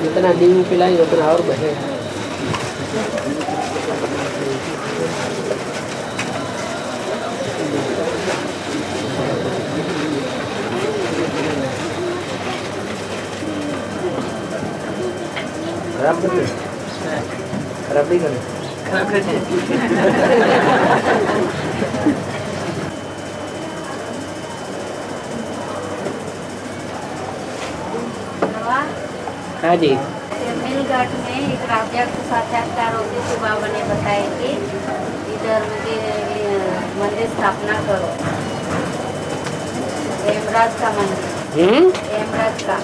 जितना नींबू पिलाएंगे उतना और बढ़ेगा। खराब कर दे, खराब नहीं करे, खराब कर दे। हाँ जी। मिलघाट में एक राजा के साक्षात्कार होते थे। बाबा ने बताया कि इधर मंदिर स्थापना करो, हेमराज का मंदिर, हेमराज का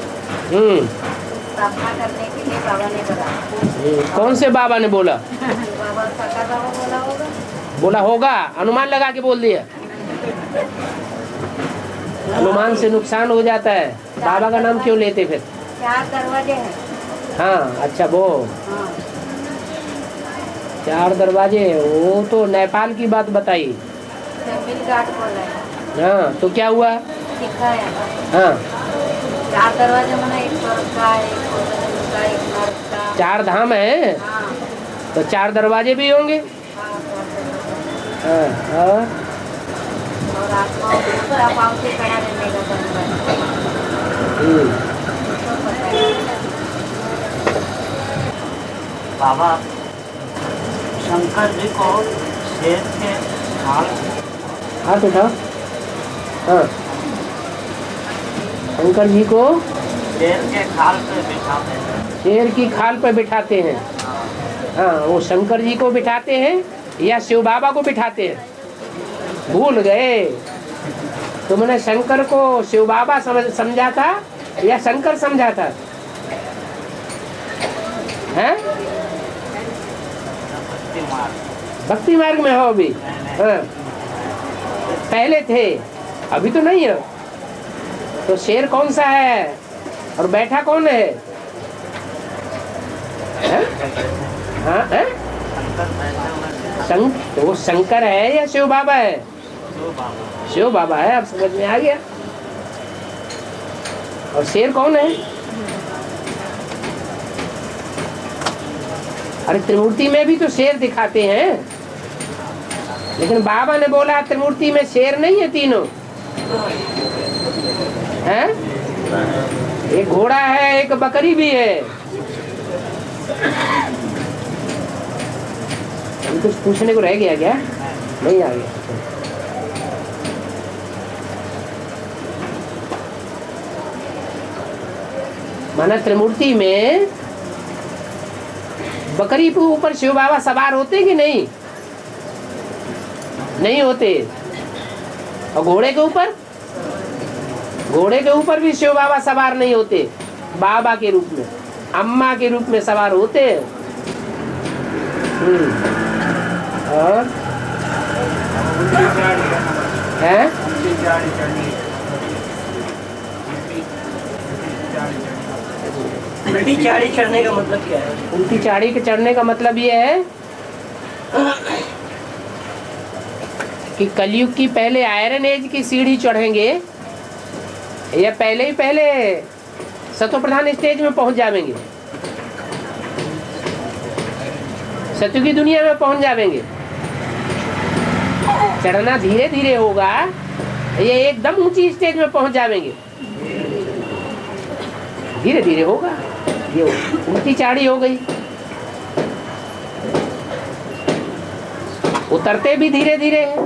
स्थापना करने के लिए बाबा ने बोला। कौन से बाबा ने बोला? बाबा साकार बाबा बोला होगा। बोला होगा, अनुमान लगा के बोल दिया। अनुमान से नुकसान हो जाता है। बाबा का नाम क्यों लेते फिर? 4 दरवाजे हैं। हाँ, अच्छा वो हाँ। 4 दरवाजे, वो तो नेपाल की बात बताई। मिलघाट बोला है। हाँ, तो क्या हुआ? दिखाया। हाँ, 4 दरवाजे मैंने, एक स्वर्ग का, एक स्वर्ग का, एक नर्क का। 4 धाम है। हाँ। तो 4 दरवाजे भी होंगे। हाँ, हाँ, और आत्माओं को दूसरा पाँव से खड़ा रहने का दरवाजा। बाबा शंकर जी को शेर के खाल, हाथ उठाओ। हाँ, शंकर जी को शेर के खाल पे बिठाते हैं। शेर की खाल पर बिठाते हैं। हाँ, वो शंकर जी को बिठाते हैं या शिव बाबा को बिठाते हैं? भूल गए। तुमने शंकर को शिव बाबा समझा था या शंकर समझा था? हैं? भक्ति मार्ग में हो अभी? हाँ, पहले थे, अभी तो नहीं है। तो शेर कौन सा है और बैठा कौन है? हाँ, है? तो वो शंकर है या शिव बाबा है? शिव बाबा है। अब समझ में आ गया। और शेर कौन है? अरे त्रिमूर्ति में भी तो शेर दिखाते हैं, लेकिन बाबा ने बोला त्रिमूर्ति में शेर नहीं है, तीनों हैं। एक घोड़ा है, एक बकरी भी है। कुछ पूछने को रह गया क्या? नहीं आ गया। माना त्रिमूर्ति में बकरी के ऊपर शिव बाबा सवार होते कि नहीं? नहीं होते। और घोड़े के ऊपर? घोड़े के ऊपर भी शिव बाबा सवार नहीं होते। बाबा के रूप में, अम्मा के रूप में सवार होते हैं। और हैं? उल्टी चाड़ी चढ़ने का मतलब क्या है? उल्टी चाड़ी के चढ़ने का मतलब ये है कि कलयुग की पहले आयरन एज की सीढ़ी चढ़ेंगे या पहले सतो प्रधान स्टेज में पहुंच जाएंगे, सत्य की दुनिया में पहुंच जाएंगे। चढ़ना धीरे धीरे होगा, ये एकदम ऊंची स्टेज में पहुंच जाएंगे। धीरे धीरे होगा। ये उल्टी चाड़ी हो गई। उतरते भी धीरे धीरे हैं।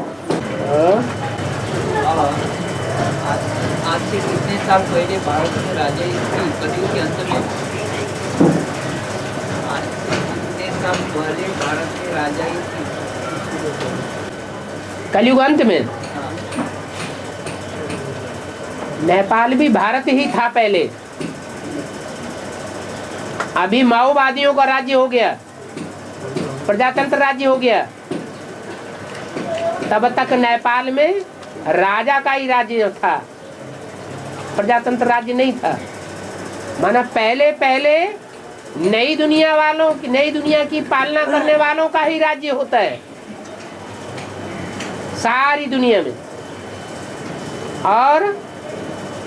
आज से कितने साल पहले भारत में राजा की कलयुग के अंत में, आज से कितने साल पहले भारत में राजा की कलयुग अंत में? नेपाल भी भारत ही था पहले। अभी माओवादियों का राज्य हो गया, प्रजातंत्र राज्य हो गया। तब तक नेपाल में राजा का ही राज्य था, प्रजातंत्र राज्य नहीं था। माना पहले नई दुनिया की पालना करने वालों का ही राज्य होता है। सारी दुनिया में। और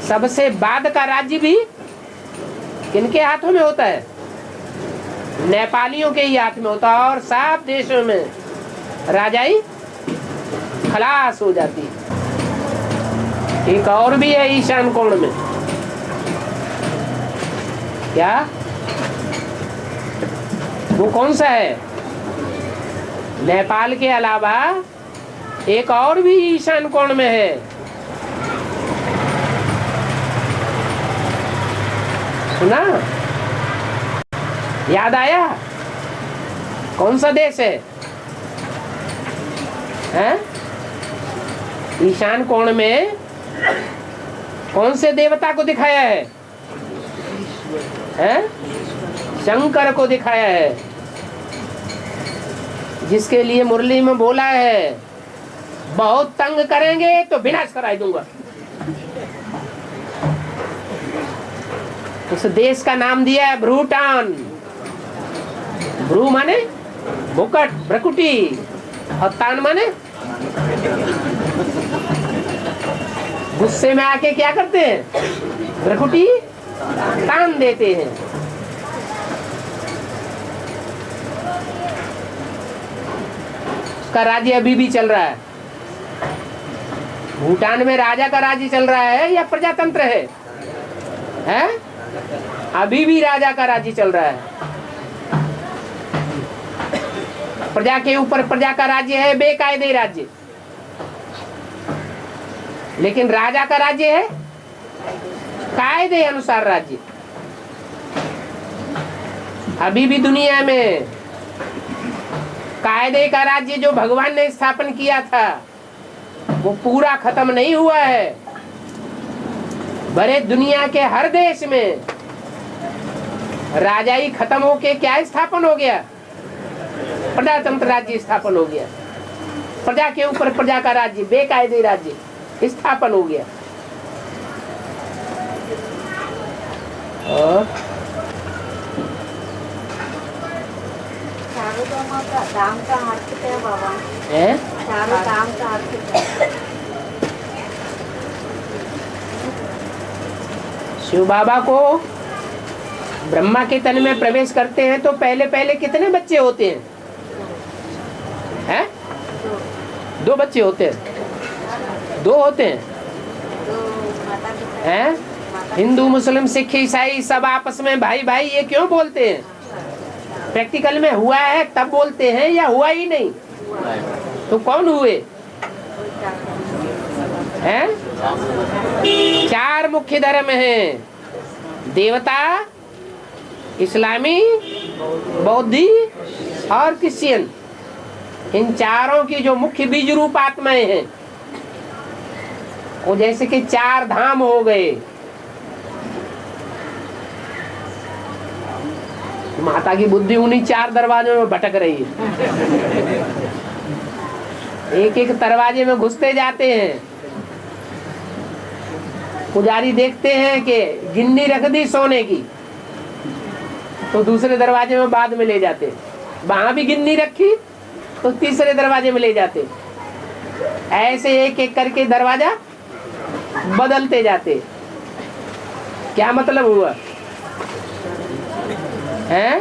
सबसे बाद का राज्य भी किनके हाथों में होता है? नेपालियों के ही हाथ में होता है। और सब देशों में राजाई खलास हो जाती है। एक और भी है ईशान कोण में, क्या वो कौन सा है? नेपाल के अलावा एक और भी ईशान कोण में है। सुना? याद आया? कौन सा देश है? हैं? ईशान कोण में कौन से देवता को दिखाया है? हैं? शंकर को दिखाया है, जिसके लिए मुरली में बोला है बहुत तंग करेंगे तो विनाश कराई दूंगा। उस देश का नाम दिया है भूटान। भ्रू माने मुकुट, भ्रकुटी, और तान माने गुस्से में आके क्या करते हैं? भ्रकुटी तान देते हैं। उसका राज्य अभी भी चल रहा है। भूटान में राजा का राज्य चल रहा है या प्रजातंत्र है? हैं? अभी भी राजा का राज्य चल रहा है। प्रजा के ऊपर प्रजा का राज्य है, बेकायदे राज्य। लेकिन राजा का राज्य है कायदे अनुसार राज्य। अभी भी दुनिया में कायदे का राज्य जो भगवान ने स्थापन किया था वो पूरा खत्म नहीं हुआ है। बड़े दुनिया के हर देश में राजाई खत्म होके क्या स्थापन हो गया? प्रजातंत्र राज्य स्थापन हो गया। प्रजा के ऊपर प्रजा का राज्य, बेकायदे राज्य स्थापन हो गया। और चारों धाम का अर्थ क्या है बाबा? चारों धाम का अर्थ क्या है? शिव बाबा को ब्रह्मा के तन में प्रवेश करते हैं तो पहले पहले कितने बच्चे होते हैं? हैं? 2 बच्चे होते हैं। 2 होते हैं। हैं? हिंदू, मुस्लिम, सिख, ईसाई सब आपस में भाई भाई ये क्यों बोलते हैं? प्रैक्टिकल में हुआ है तब बोलते हैं या हुआ ही नहीं? तो कौन हुए हैं? 4 मुख्य धर्म हैं, देवता, इस्लामी, बौद्धि और क्रिश्चियन। इन चारों की जो मुख्य बीज रूप आत्माएं हैं वो जैसे कि 4 धाम हो गए। माता की बुद्धि उन्हीं 4 दरवाजों में भटक रही है। एक एक दरवाजे में घुसते जाते हैं। पुजारी देखते हैं कि गिन्नी रख दी सोने की, तो दूसरे दरवाजे में बाद में ले जाते। वहां भी गिन्नी रखी तो तीसरे दरवाजे में ले जाते। ऐसे एक एक करके दरवाजा बदलते जाते। क्या मतलब हुआ है?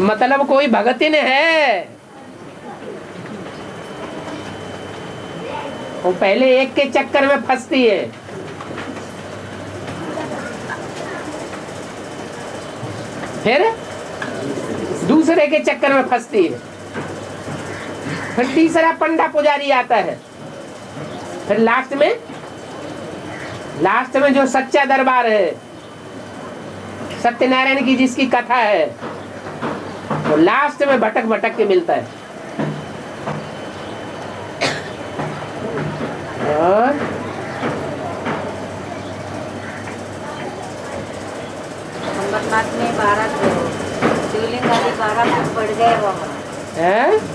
मतलब कोई भगतिन है, वो पहले एक के चक्कर में फंसती है, फिर दूसरे के चक्कर में फंसती है, फिर तीसरा पंडा पुजारी आता है, फिर लास्ट में जो सच्चा दरबार है, सत्यनारायण की जिसकी कथा है, वो लास्ट में भटक भटक के मिलता है। और अमरनाथ में 12 शिवलिंग आदि 12 फुट बढ़ गए बाबा।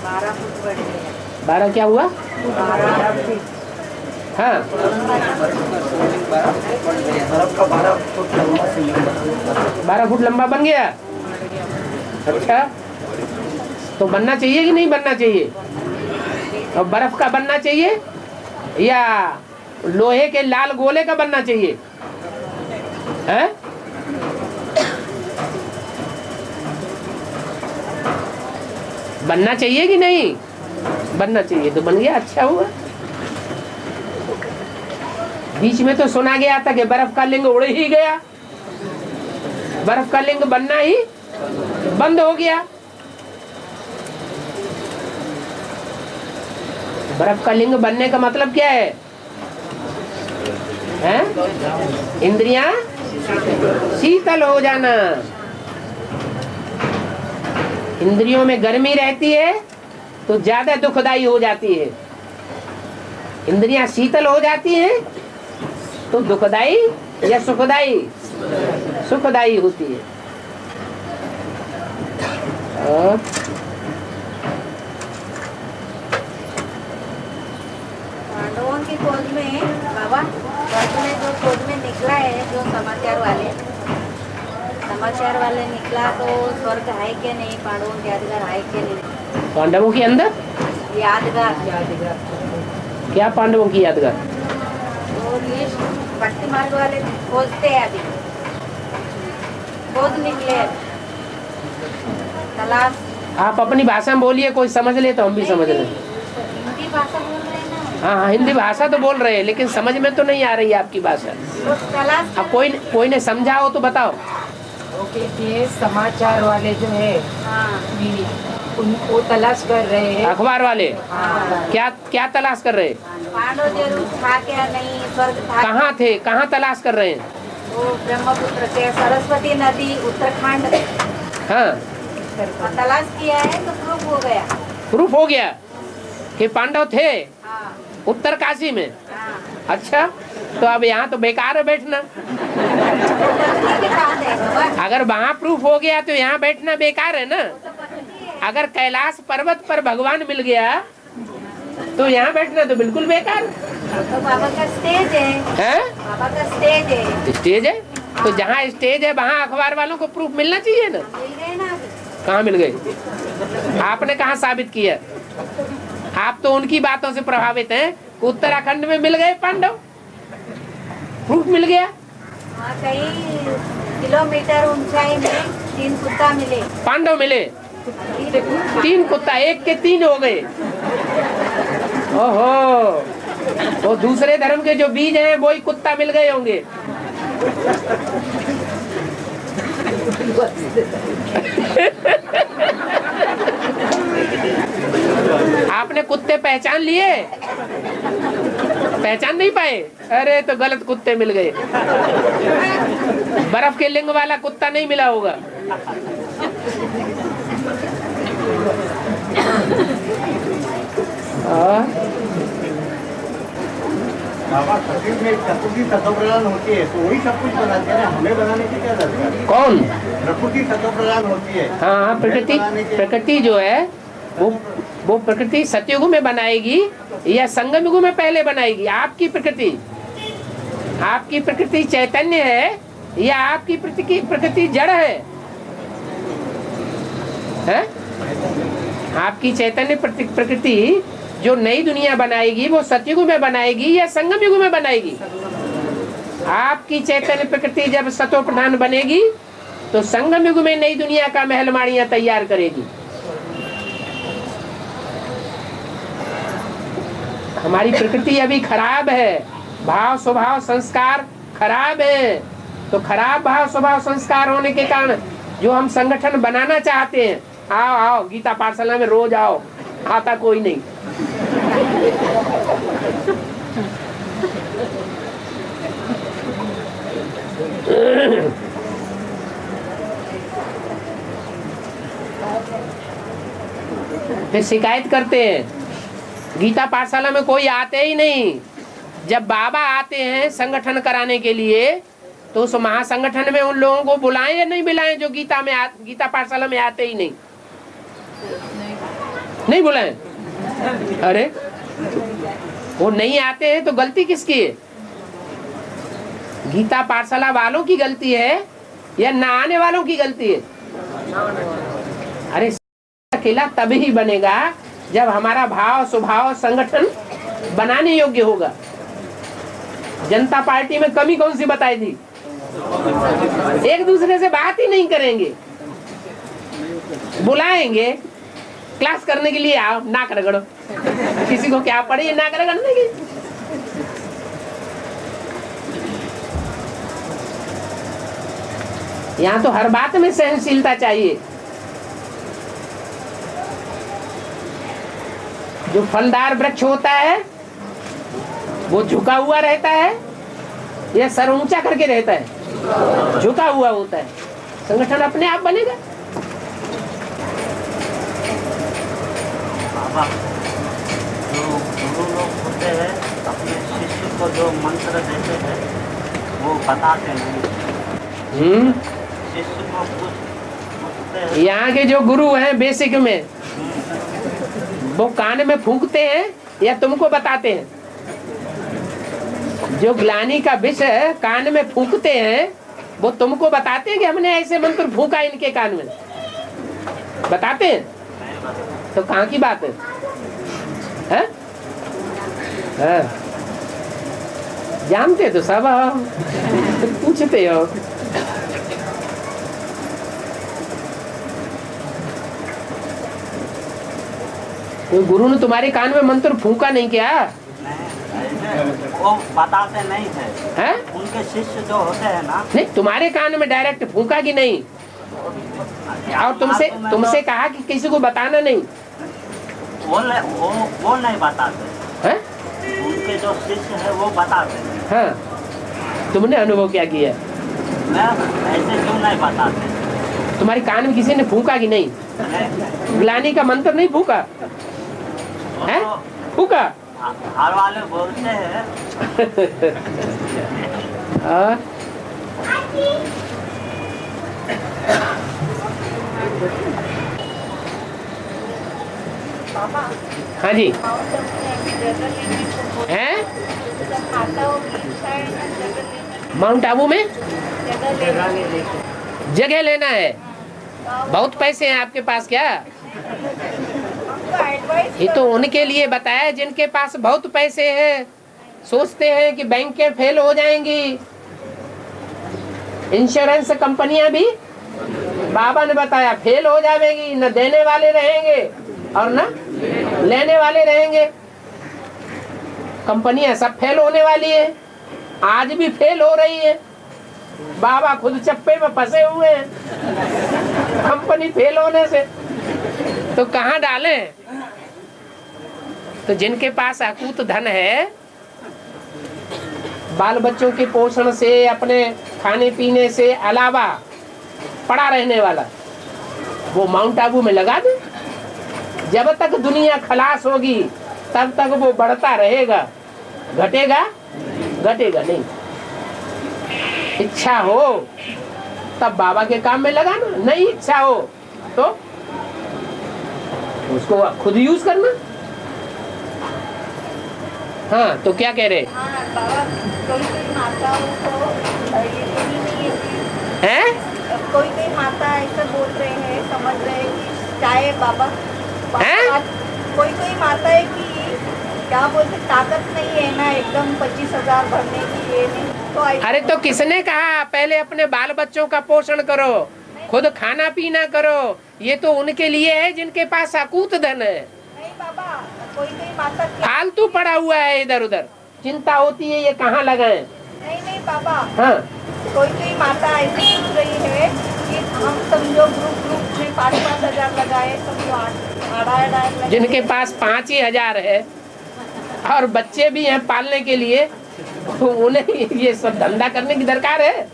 12 फुट बढ़ गए। 12 क्या हुआ? 12 फुट। हाँ, 12 फुट लंबा बन गया। अच्छा, तो बनना चाहिए कि नहीं बनना चाहिए? और बर्फ का बनना चाहिए या लोहे के लाल गोले का बनना चाहिए? हैं? बनना चाहिए कि नहीं? बनना चाहिए तो बन गया, अच्छा हुआ। बीच में तो सुना गया था कि बर्फ का लिंग उड़ ही गया, बर्फ का लिंग बनना ही बंद हो गया। बर्फ का लिंग बनने का मतलब क्या है? हैं? इंद्रियां शीतल हो जाना। इंद्रियों में गर्मी रहती है तो ज्यादा दुखदाई हो जाती है, इंद्रियां शीतल हो जाती हैं तो दुखदाई या सुखदाई? सुखदाई होती है। और पांडवों की खोज में बाबा, खोज में जो खोज में निकला है, जो समाचार वाले निकला, तो स्वर्ग है कि नहीं? पांडवों के यादगार है कि नहीं? पांडवों के अंदर यादगार क्या? पांडवों की यादगार? तो ये भक्ति मार्ग वाले खोजते हैं, अभी खोज निकले, तलाश। आप अपनी भाषा में बोलिए, कोई समझ ले तो हम भी समझ लें। हिंदी भाषा बोल रहे हैं ना? हाँ, हिंदी भाषा तो बोल रहे हैं, लेकिन समझ में तो नहीं आ रही है आपकी भाषा। तो तलाश। अब कोई ने समझा हो तो बताओ। ये समाचार वाले जो है, हाँ, उनको तलाश कर रहे हैं। अखबार वाले हाँ। क्या तलाश कर रहे हैं? पांडव जरूर था क्या नहीं? स्वर्ग था? कहाँ थे? कहाँ तलाश कर रहे हैं? वो ब्रह्मपुत्र के सरस्वती नदी, उत्तराखंड। हाँ, तलाश किया है तो प्रूफ हो गया। प्रूफ हो गया कि पांडव थे हाँ, उत्तर काशी में। हाँ। अच्छा, तो अब यहाँ तो बेकार है बैठना। पत्नी के साथ है बाबा। अगर वहाँ प्रूफ हो गया तो यहाँ बैठना बेकार है ना। अगर कैलाश पर्वत पर भगवान मिल गया तो यहाँ बैठना तो बिल्कुल बेकार तो बाबा का स्टेज है, है। बाबा का स्टेज है। स्टेज है तो जहाँ स्टेज है वहाँ अखबार वालों को प्रूफ मिलना चाहिए ना। मिल गए ना अभी? कहाँ मिल गए? आपने कहाँ साबित किया? आप तो उनकी बातों से प्रभावित हैं। उत्तराखंड में मिल गए पांडव, प्रूफ मिल गया। वहाँ कई किलोमीटर ऊंचाई में 3 कुत्ता मिले। पांडव मिले 3 कुत्ता, एक के 3 हो गए। ओहो, तो दूसरे धर्म के जो बीज हैं वो ही कुत्ता मिल गए होंगे। आपने कुत्ते पहचान लिए? पहचान नहीं पाए? अरे तो गलत कुत्ते मिल गए। बर्फ के लिंग वाला कुत्ता नहीं मिला होगा। बाबा सतयुग में प्रकृति सतोप्रधान होती है, तो वही सब कुछ बनाते हैं, हमें बनाने की क्या जरूरत है? कौन? प्रकृति सतोप्रधान होती है। हाँ, प्रकृति जो है वो प्रकृति सतयुग में बनाएगी या संगम युग में पहले बनाएगी? आपकी प्रकृति चैतन्य है या आपकी प्रकृति जड़ है? आपकी चैतन्य प्रकृति जो नई दुनिया बनाएगी वो सतयुग में बनाएगी या संगम युग में बनाएगी? आपकी चैतन्य प्रकृति जब सतो प्रधान बनेगी तो संगम युग में नई दुनिया का महल माड़ियां तैयार करेगी। हमारी प्रकृति अभी खराब है, भाव स्वभाव संस्कार खराब है। तो खराब भाव स्वभाव संस्कार होने के कारण जो हम संगठन बनाना चाहते हैं, आओ आओ गीता पाठशाला में रोज आओ, आता कोई नहीं। फिर शिकायत करते हैं गीता पाठशाला में कोई आते ही नहीं। जब बाबा आते हैं संगठन कराने के लिए तो उस महासंगठन में उन लोगों को बुलाएं या नहीं बुलाएं जो गीता पाठशाला में आते ही नहीं बुलाएं? अरे वो नहीं आते हैं तो गलती किसकी है? गीता पाठशाला वालों की गलती है या ना आने वालों की गलती है? अरे अकेला तभी ही बनेगा जब हमारा भाव स्वभाव संगठन बनाने योग्य होगा। जनता पार्टी में कमी कौन सी बताई थी? एक दूसरे से बात ही नहीं करेंगे। बुलाएंगे क्लास करने के लिए, आओ नाक रगड़ो। किसी को क्या पड़ी है नाक रगड़ने की? यहाँ तो हर बात में सहनशीलता चाहिए। जो फलदार वृक्ष होता है वो झुका हुआ रहता है या सर ऊंचा करके रहता है? झुका हुआ होता है। संगठन अपने आप बनेगा। बाबा, जो गुरु लोग होते हैं अपने शिष्य को जो मंत्र देते हैं वो बताते नहीं। शिष्य को पूछते हैं। यहाँ के जो गुरु हैं बेसिक में वो कान में फूंकते हैं या तुमको बताते हैं? जो ग्लानि का विष कान में फूंकते हैं वो तुमको बताते हैं कि हमने ऐसे मंत्र फूंका इनके कान में? बताते हैं? तो कहाँ की बात है? हैं? हाँ। जानते तो सब हो, तो पूछते हो। कोई गुरु ने तुम्हारे कान में मंत्र फूंका नहीं क्या? वो बताते नहीं है। हैं? उनके शिष्य जो होते हैं ना, नहीं, तुम्हारे कान में डायरेक्ट फूंका कि नहीं? और तुमसे कहा कि किसी को बताना नहीं? वो नहीं बताते हैं? उनके जो शिष्य है वो बताते हैं। हाँ, तुमने अनुभव क्या किया? मैं ऐसे क्यों नहीं बताते? तुम्हारे कान में किसी ने फूंका कि नहीं? ग्लानि का मंत्र नहीं फूंका है? फूंका? हर वाले बोलते हैं। हाँ जी हैं? माउंट आबू में जगह लेना है। बहुत पैसे हैं आपके पास क्या? ये तो उनके लिए बताया जिनके पास बहुत पैसे हैं। सोचते हैं कि बैंकें फेल हो जाएंगी, इंश्योरेंस कंपनियां भी बाबा ने बताया फेल हो जाएंगी, न देने वाले रहेंगे और न लेने वाले रहेंगे। कंपनियां सब फेल होने वाली है, आज भी फेल हो रही है। बाबा खुद चप्पे में फंसे हुए हैं कंपनी फेल होने से। तो कहाँ डालें? तो जिनके पास अकूत धन है, बाल बच्चों के पोषण से, अपने खाने पीने से अलावा पड़ा रहने वाला, वो माउंट आबू में लगा दे। जब तक दुनिया खलास होगी तब तक वो बढ़ता रहेगा, घटेगा घटेगा नहीं। इच्छा हो तब बाबा के काम में लगाना, नहीं इच्छा हो तो उसको खुद यूज करना। हाँ, तो क्या कह रहे बाबा, कोई माताओं को ये तो नहीं है हैं? कोई माता ऐसा बोल रहे हैं, समझ रहे हैं कि चाहे बाबा कोई माता है कि क्या बोलते ताकत नहीं है ना एकदम 25,000 भरने की, ये नहीं तो अरे तो किसने कहा पहले अपने बाल बच्चों का पोषण करो, खुद खाना पीना करो? ये तो उनके लिए है जिनके पास अकूत धन है। नहीं बाबा, कोई माता फालतू पड़ा हुआ है इधर उधर, चिंता होती है ये कहाँ लगाए। नहीं बाबा, हाँ, कोई माता ऐसी सोच रही है कि हम समझो ग्रुप में 5-5 हजार लगाए, समझो 8 जिनके पास 5 ही हजार है और बच्चे भी हैं पालने के लिए, तो उन्हें ये सब धंधा करने की दरकार है?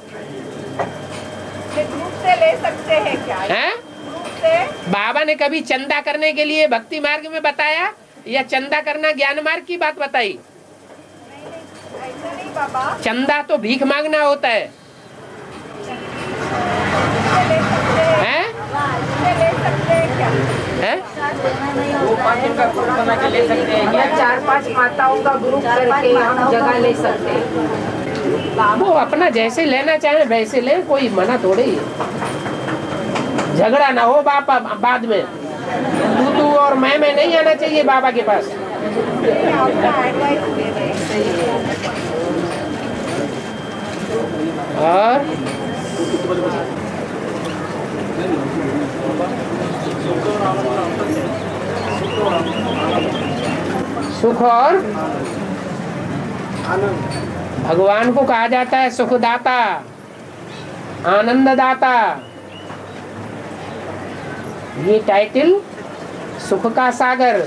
ग्रुप से ले सकते हैं क्या? हैं? ग्रुप से बाबा ने कभी चंदा करने के लिए भक्ति मार्ग में बताया या चंदा करना ज्ञान मार्ग की बात बताई? ऐसा नहीं बाबा, चंदा तो भीख मांगना होता है। हैं? ले सकते हैं क्या? हैं? वो 5 का ग्रुप बना के ले सकते हैं या 4-5 माताओं का ग्रुप करके हम जगह ले सकते हैं। वो अपना जैसे लेना चाहे वैसे ले, कोई मना थोड़ी है। झगड़ा ना हो बाप बाद में, तू और मैं नहीं आना चाहिए बाबा के पास। और सुख और भगवान को कहा जाता है सुखदाता, आनंददाता। ये टाइटल सुख का सागर,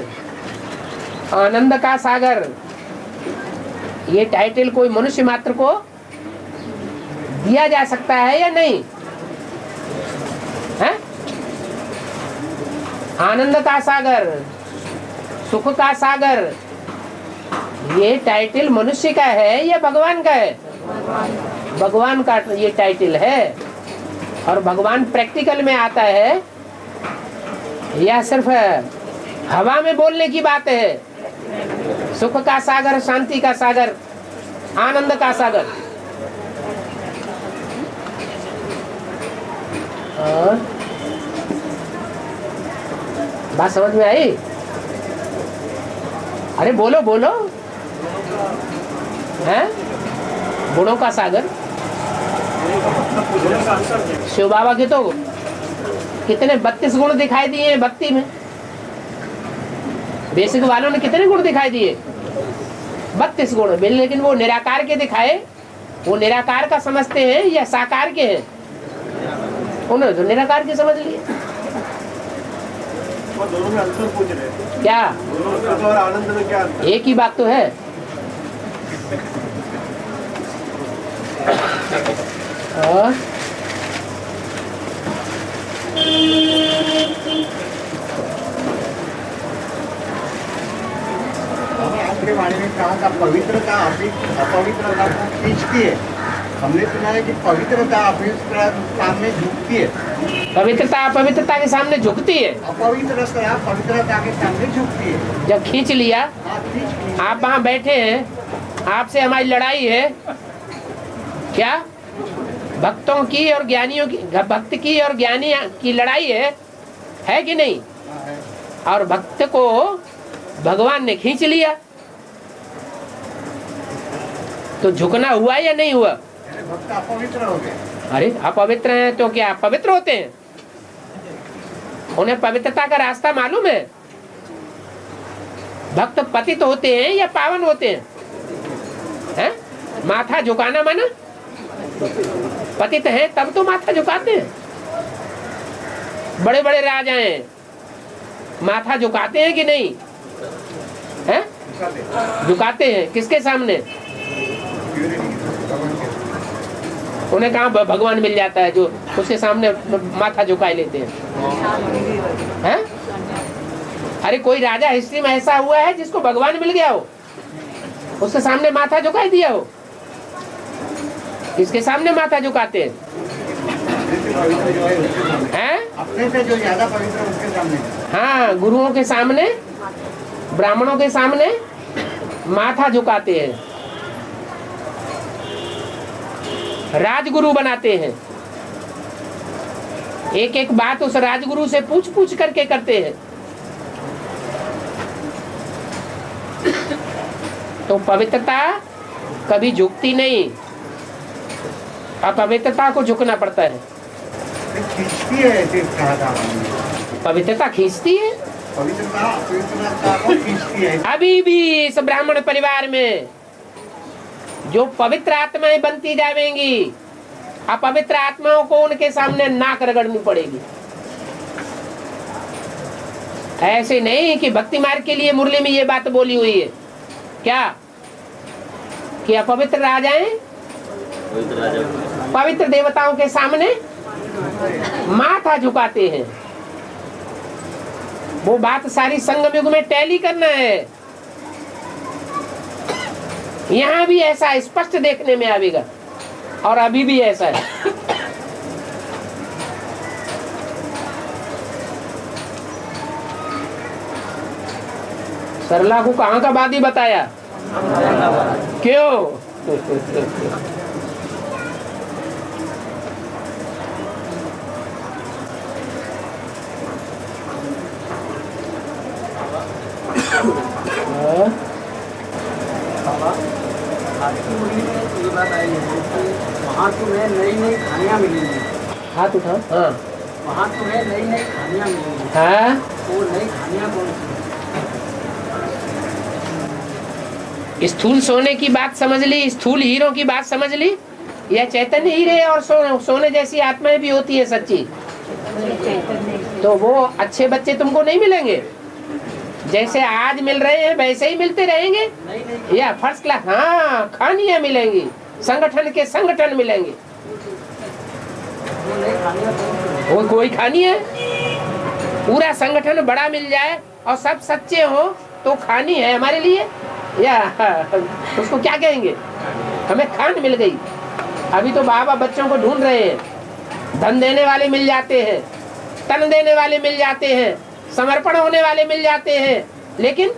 आनंद का सागर, ये टाइटल कोई मनुष्य मात्र को दिया जा सकता है या नहीं है? आनंद का सागर, सुख का सागर, ये टाइटल मनुष्य का है या भगवान का है? भगवान का ये टाइटल है। और भगवान प्रैक्टिकल में आता है या सिर्फ हवा में बोलने की बात है? सुख का सागर, शांति का सागर, आनंद का सागर। और बात समझ में आई? अरे बोलो बोलो, है गुणों का सागर। शिव बाबा के तो कितने 32 गुण दिखाई दिए हैं भक्ति में। बेसिक वालों ने कितने गुण दिखाई दिए? 32 गुण। लेकिन वो निराकार के दिखाए, वो निराकार का समझते हैं या साकार के हैं? उन्होंने तो निराकार के समझ लिए। दोनों में अंतर पूछ रहे हैं। क्या दोनों सुख और आनंद में क्या अंतर? एक ही बात तो है। और आपके वाणी में कहा था पवित्रता अपवित्रता को खींचती है। हमने सुना है कि पवित्रता अपवित्रता में झुकती है। पवित्रता अपवित्रता के सामने झुकती है। अपवित्रता पवित्रता के सामने झुकती है। जब खींच लिया, आप खींच आप वहाँ बैठे हैं, आपसे हमारी लड़ाई है क्या? भक्तों की और ज्ञानियों की, भक्त की और ज्ञानी की लड़ाई है कि नहीं? और भक्त को भगवान ने खींच लिया, तो झुकना हुआ या नहीं हुआ? भक्त अपवित्र हो गए। अरे अपवित्र हैं तो क्या पवित्र होते हैं? उन्हें पवित्रता का रास्ता मालूम है? भक्त पतित होते हैं या पावन होते हैं? हैं? माथा झुकाना माना? पतित हैं तब तो माथा झुकाते हैं। बड़े बड़े राजा हैं, माथा झुकाते हैं कि नहीं? हैं? झुकाते हैं। किसके सामने? उन्हें कहाँ भगवान मिल जाता है जो उसके सामने माथा झुकाए लेते हैं? अरे कोई राजा हिस्ट्री में ऐसा हुआ है जिसको भगवान मिल गया हो, उसके सामने माथा झुकाई दिया हो? किसके सामने माथा झुकाते हैं? अपने से जो ज्यादा पवित्र उसके सामने। हाँ, गुरुओं के सामने, ब्राह्मणों के सामने माथा झुकाते हैं, राजगुरु बनाते हैं। एक एक बात उस राजगुरु से पूछ पूछ करके करते हैं। तो पवित्रता कभी झुकती नहीं, अपवित्रता को झुकना पड़ता है। खींचती है ऐसे कहा था। पवित्रता खींचती है, पवित्रता अपवित्रता को खींचती है। अभी भी इस ब्राह्मण परिवार में जो पवित्र आत्माएं बनती जाएंगी, अपवित्र आत्माओं को उनके सामने नाक रगड़नी पड़ेगी। ऐसे नहीं कि भक्ति मार्ग के लिए मुरली में ये बात बोली हुई है क्या कि अपवित्र राजाएं पवित्र देवताओं के सामने माथा झुकाते हैं। वो बात सारी संगम युग में टैली करना है। यहाँ भी ऐसा स्पष्ट देखने में आएगा और अभी भी ऐसा है। सरला को कहाँ का वादी बताया? क्यों? हाँ, बाबा आज की मुरली में ये बात आई है कि वहाँ तुम्हें नई नई खानियाँ मिलेंगी, हाथ उठाओ। हाँ वहाँ तुम्हें नई नई खानियाँ मिलेंगी। हाँ, वो नई खानियाँ कौन सी? स्थूल सोने की बात समझ ली, स्थूल हीरो की बात समझ ली, या चैतन्य हीरे और सोने जैसी आत्माएं भी होती है सच्ची, तो वो अच्छे बच्चे तुमको नहीं मिलेंगे। जैसे आज मिल रहे हैं वैसे ही मिलते रहेंगे, या फर्स्ट क्लास। हाँ, खानियां मिलेंगी, संगठन के संगठन मिलेंगे। वो नई खानियाँ कौन सी? वो कोई खानी है, पूरा संगठन बड़ा मिल जाए और सब सच्चे हो तो खानी है हमारे लिए, या उसको क्या कहेंगे? हमें खान मिल गई। अभी तो बाबा बच्चों को ढूंढ रहे हैं, धन देने वाले मिल जाते हैं, तन देने वाले मिल जाते हैं, समर्पण होने वाले मिल जाते हैं, लेकिन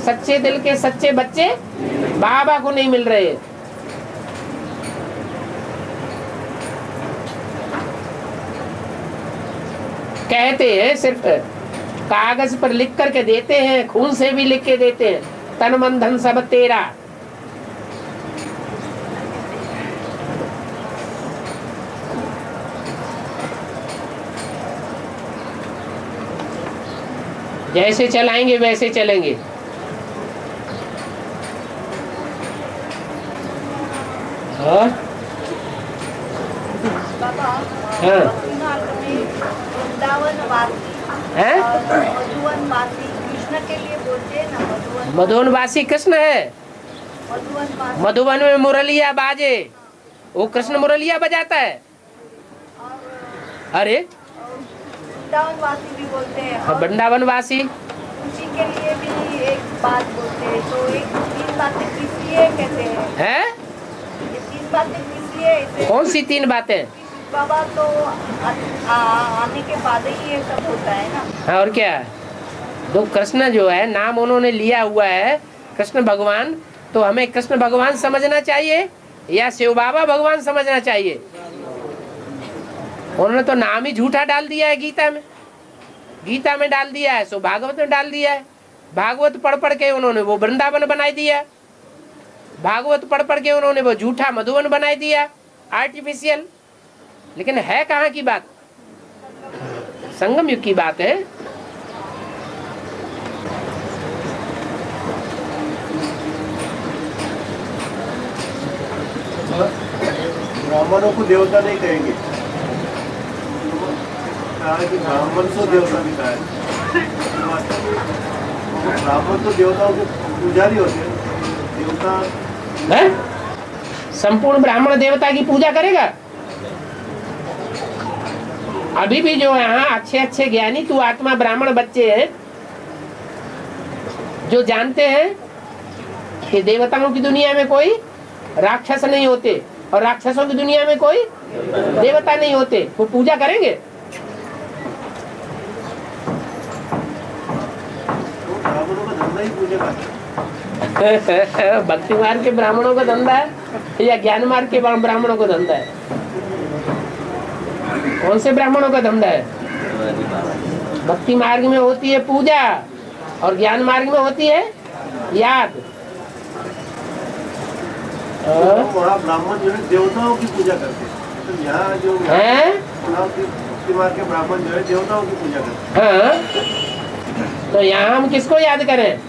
सच्चे दिल के सच्चे बच्चे बाबा को नहीं मिल रहे। कहते हैं सिर्फ कागज पर लिख करके देते हैं, खून से भी लिख के देते हैं, तन मन धन सब तेरा। जैसे चलाएंगे वैसे चलेंगे। हाँ हाँ, हैं? मधुवनवासी कृष्ण के लिए बोलते हैं ना, मधुवनवासी कृष्ण है। मधुवनवासी। मधुबन में मुरलिया बाजे, वो कृष्ण मुरलिया बजाता है। अरे वृंदावनवासी भी बोलते हैं। हाँ, और वृंदावनवासी। उसी के लिए भी एक बात बोलते हैं, तो एक तीन बातें किस लिए कहते हैं? हैं? ये तीन बातें किस लिए? इसे कौन सी तीन बातें? बाबा तो आने के बाद ही ये सब होता है ना। हाँ, और क्या? दो कृष्ण जो है नाम उन्होंने लिया हुआ है, कृष्ण भगवान, तो हमें कृष्ण भगवान समझना चाहिए या शिव बाबा भगवान समझना चाहिए? उन्होंने तो नाम ही झूठा डाल दिया है गीता में, गीता में डाल दिया है, सो भागवत में डाल दिया है। भागवत पढ़ पढ़ के उन्होंने वो वृंदावन बनाई दिया, भागवत पढ़ पढ़ के उन्होंने वो झूठा मधुबन बनाई दिया, आर्टिफिशियल। लेकिन है कहाँ की बात? संगम युग की बात है। ब्राह्मणों को देवता नहीं कहेंगे, कहा कि ब्राह्मण तो देवता भी कहा है। ब्राह्मण तो देवताओं के पुजारी होते हैं, देवता है? संपूर्ण ब्राह्मण देवता की पूजा करेगा? अभी भी जो यहाँ अच्छे अच्छे ज्ञानी तू आत्मा ब्राह्मण बच्चे हैं जो जानते हैं कि देवताओं की दुनिया में कोई राक्षस नहीं होते और राक्षसों की दुनिया में कोई देवता नहीं होते, वो पूजा करेंगे? ब्राह्मणों का धंधा ही पूजा करते हैं। भक्ति मार्ग के ब्राह्मणों का धंधा है या ज्ञान मार्ग के ब्राह्मणों का धंधा है? कौन से ब्राह्मणों का धंधा है? भक्ति मार्ग में होती है पूजा और ज्ञान मार्ग में होती है याद। वहाँ ब्राह्मण जो है देवताओं की पूजा करते हैं, तो यहाँ जो भक्ति मार्ग के ब्राह्मण जो है देवताओं की पूजा करते हैं। हाँ, तो यहाँ हम किसको याद करें?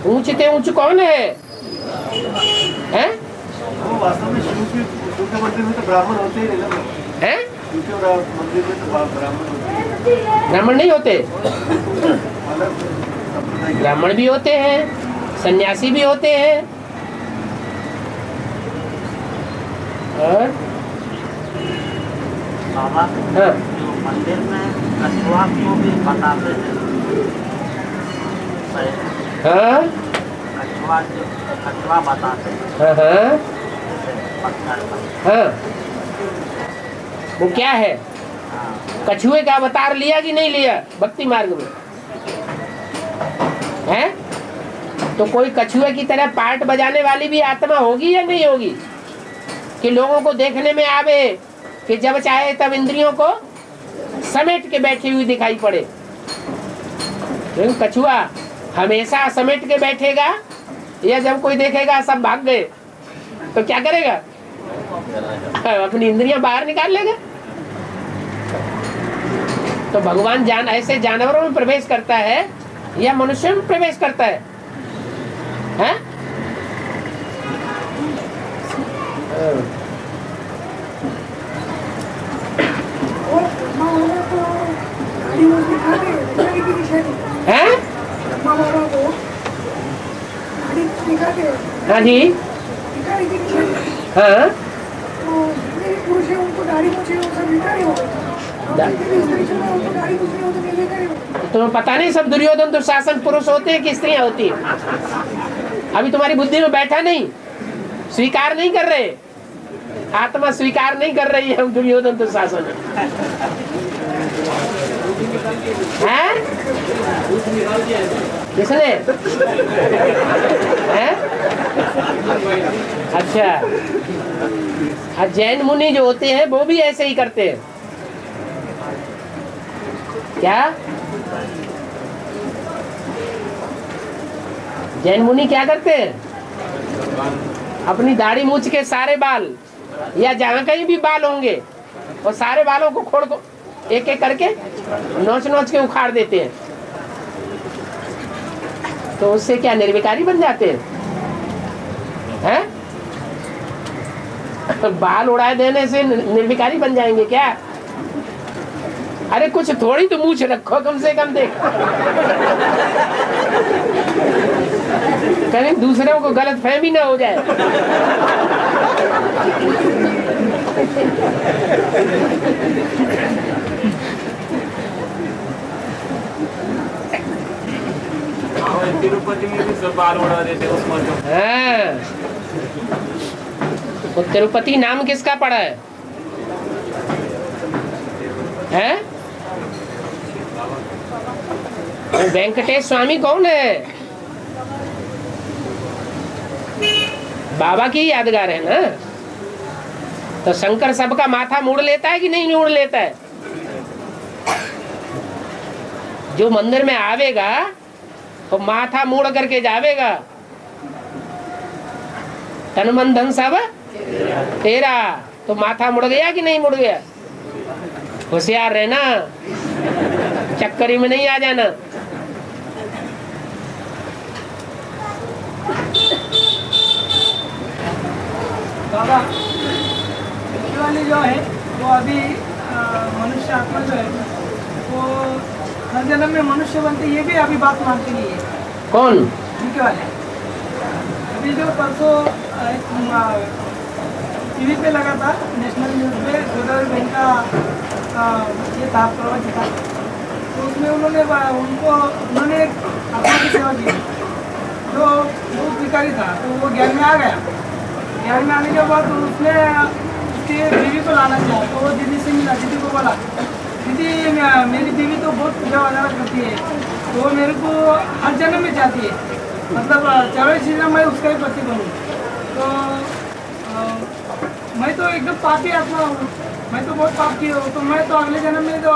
ऊंचते ऊंच कौन है? हैं? वो वास्तव में शिव के मंदिर में तो ब्राह्मण होते ही नहीं ना। हैं? शिव के मंदिर में तो ब्राह्मण होते हैं। ब्राह्मण नहीं होते? अलग संप्रदाय के ब्राह्मण भी होते हैं, सन्यासी भी होते हैं। और बाबा हाँ, जो मंदिर में कछुआ को भी बताते हैं, हाँ, कछुआ बताते हैं हाँ, हाँ, जैसे पत्थर पर। हाँ, वो क्या है? हाँ, कछुए का अवतार लिया कि नहीं लिया भक्ति मार्ग में? हैं? तो कोई कछुए की तरह पार्ट बजाने वाली भी आत्मा होगी या नहीं होगी कि लोगों को देखने में आवे कि जब चाहे तब इंद्रियों को समेट के बैठी हुई दिखाई पड़े? लेकिन कछुआ हमेशा समेट के बैठेगा या जब कोई देखेगा सब भाग गए तो क्या करेगा? अपनी इंद्रियां बाहर निकाल लेगा। तो भगवान ऐसे जानवरों में प्रवेश करता है या मनुष्य में प्रवेश करता है? हैं? हैं? हाँ जी, हाँ, तुम्हें पता नहीं सब दुर्योधन दुशासन पुरुष होते हैं कि स्त्रियां होती है? अभी तुम्हारी बुद्धि में बैठा नहीं, स्वीकार नहीं कर रहे, आत्मा स्वीकार नहीं कर रही है हम दुर्योधन दुशासन हैं? किसने? हैं? अच्छा, जैन मुनि जो होते हैं वो भी ऐसे ही करते हैं क्या? जैन मुनि क्या करते हैं? अपनी दाढ़ी मूछ के सारे बाल या जहाँ कहीं भी बाल होंगे वो सारे बालों को खोड़ को एक एक करके नोच नोच के उखाड़ देते हैं। तो उससे क्या निर्विकारी बन जाते हैं? बाल उड़ाए देने से निर्विकारी बन जाएंगे क्या? अरे कुछ थोड़ी तो मूछ रखो कम से कम, देख कहीं दूसरों को गलत फहमी ना हो जाए। तिरुपति में भी सब बाल उड़ा देते उसमें। हाँ, तो तिरुपति नाम किसका पड़ा है? हैं? वेंकटेश स्वामी कौन है? बाबा की यादगार है ना। तो शंकर सबका माथा मोड़ लेता है कि नहीं मोड़ लेता है? जो मंदिर में आवेगा तो माथा मोड़ करके जावेगा। तन मन धन सब तेरा। तो माथा मुड़ गया कि नहीं मुड़ गया? होशियार रहना, चक्करी में नहीं आ जाना। बाबा वाली जो है वो अभी मनुष्य आत्मा जो है वो हर जन्म में मनुष्य बनते, ये भी अभी बात मानती नहीं है। कौन? उनके वाले अभी जो परसों टीवी पे लगा था, नेशनल न्यूज़ पे गोदावरी बहन का ये था प्रवचन था। तो उसमें उन्होंने एक आत्मा की सेवा की जो बहुत भिखारी था। तो वो ज्ञान में आ गया। ज्ञान में आने के बाद उसने उसके बीवी को लाना चाहा। तो वो दीदी से मिला, दीदी को बोला दीदी मेरी बीवी तो बहुत पूजा वगैरह करती है, तो वो मेरे को हर जन्म में चाहती है, मतलब 40 जन्म मैं उसका ही पति बनूँ। तो मैं तो एकदम पापी आत्मा हूँ, मैं तो बहुत पाप की हूँ, तो मैं तो अगले जन्म में तो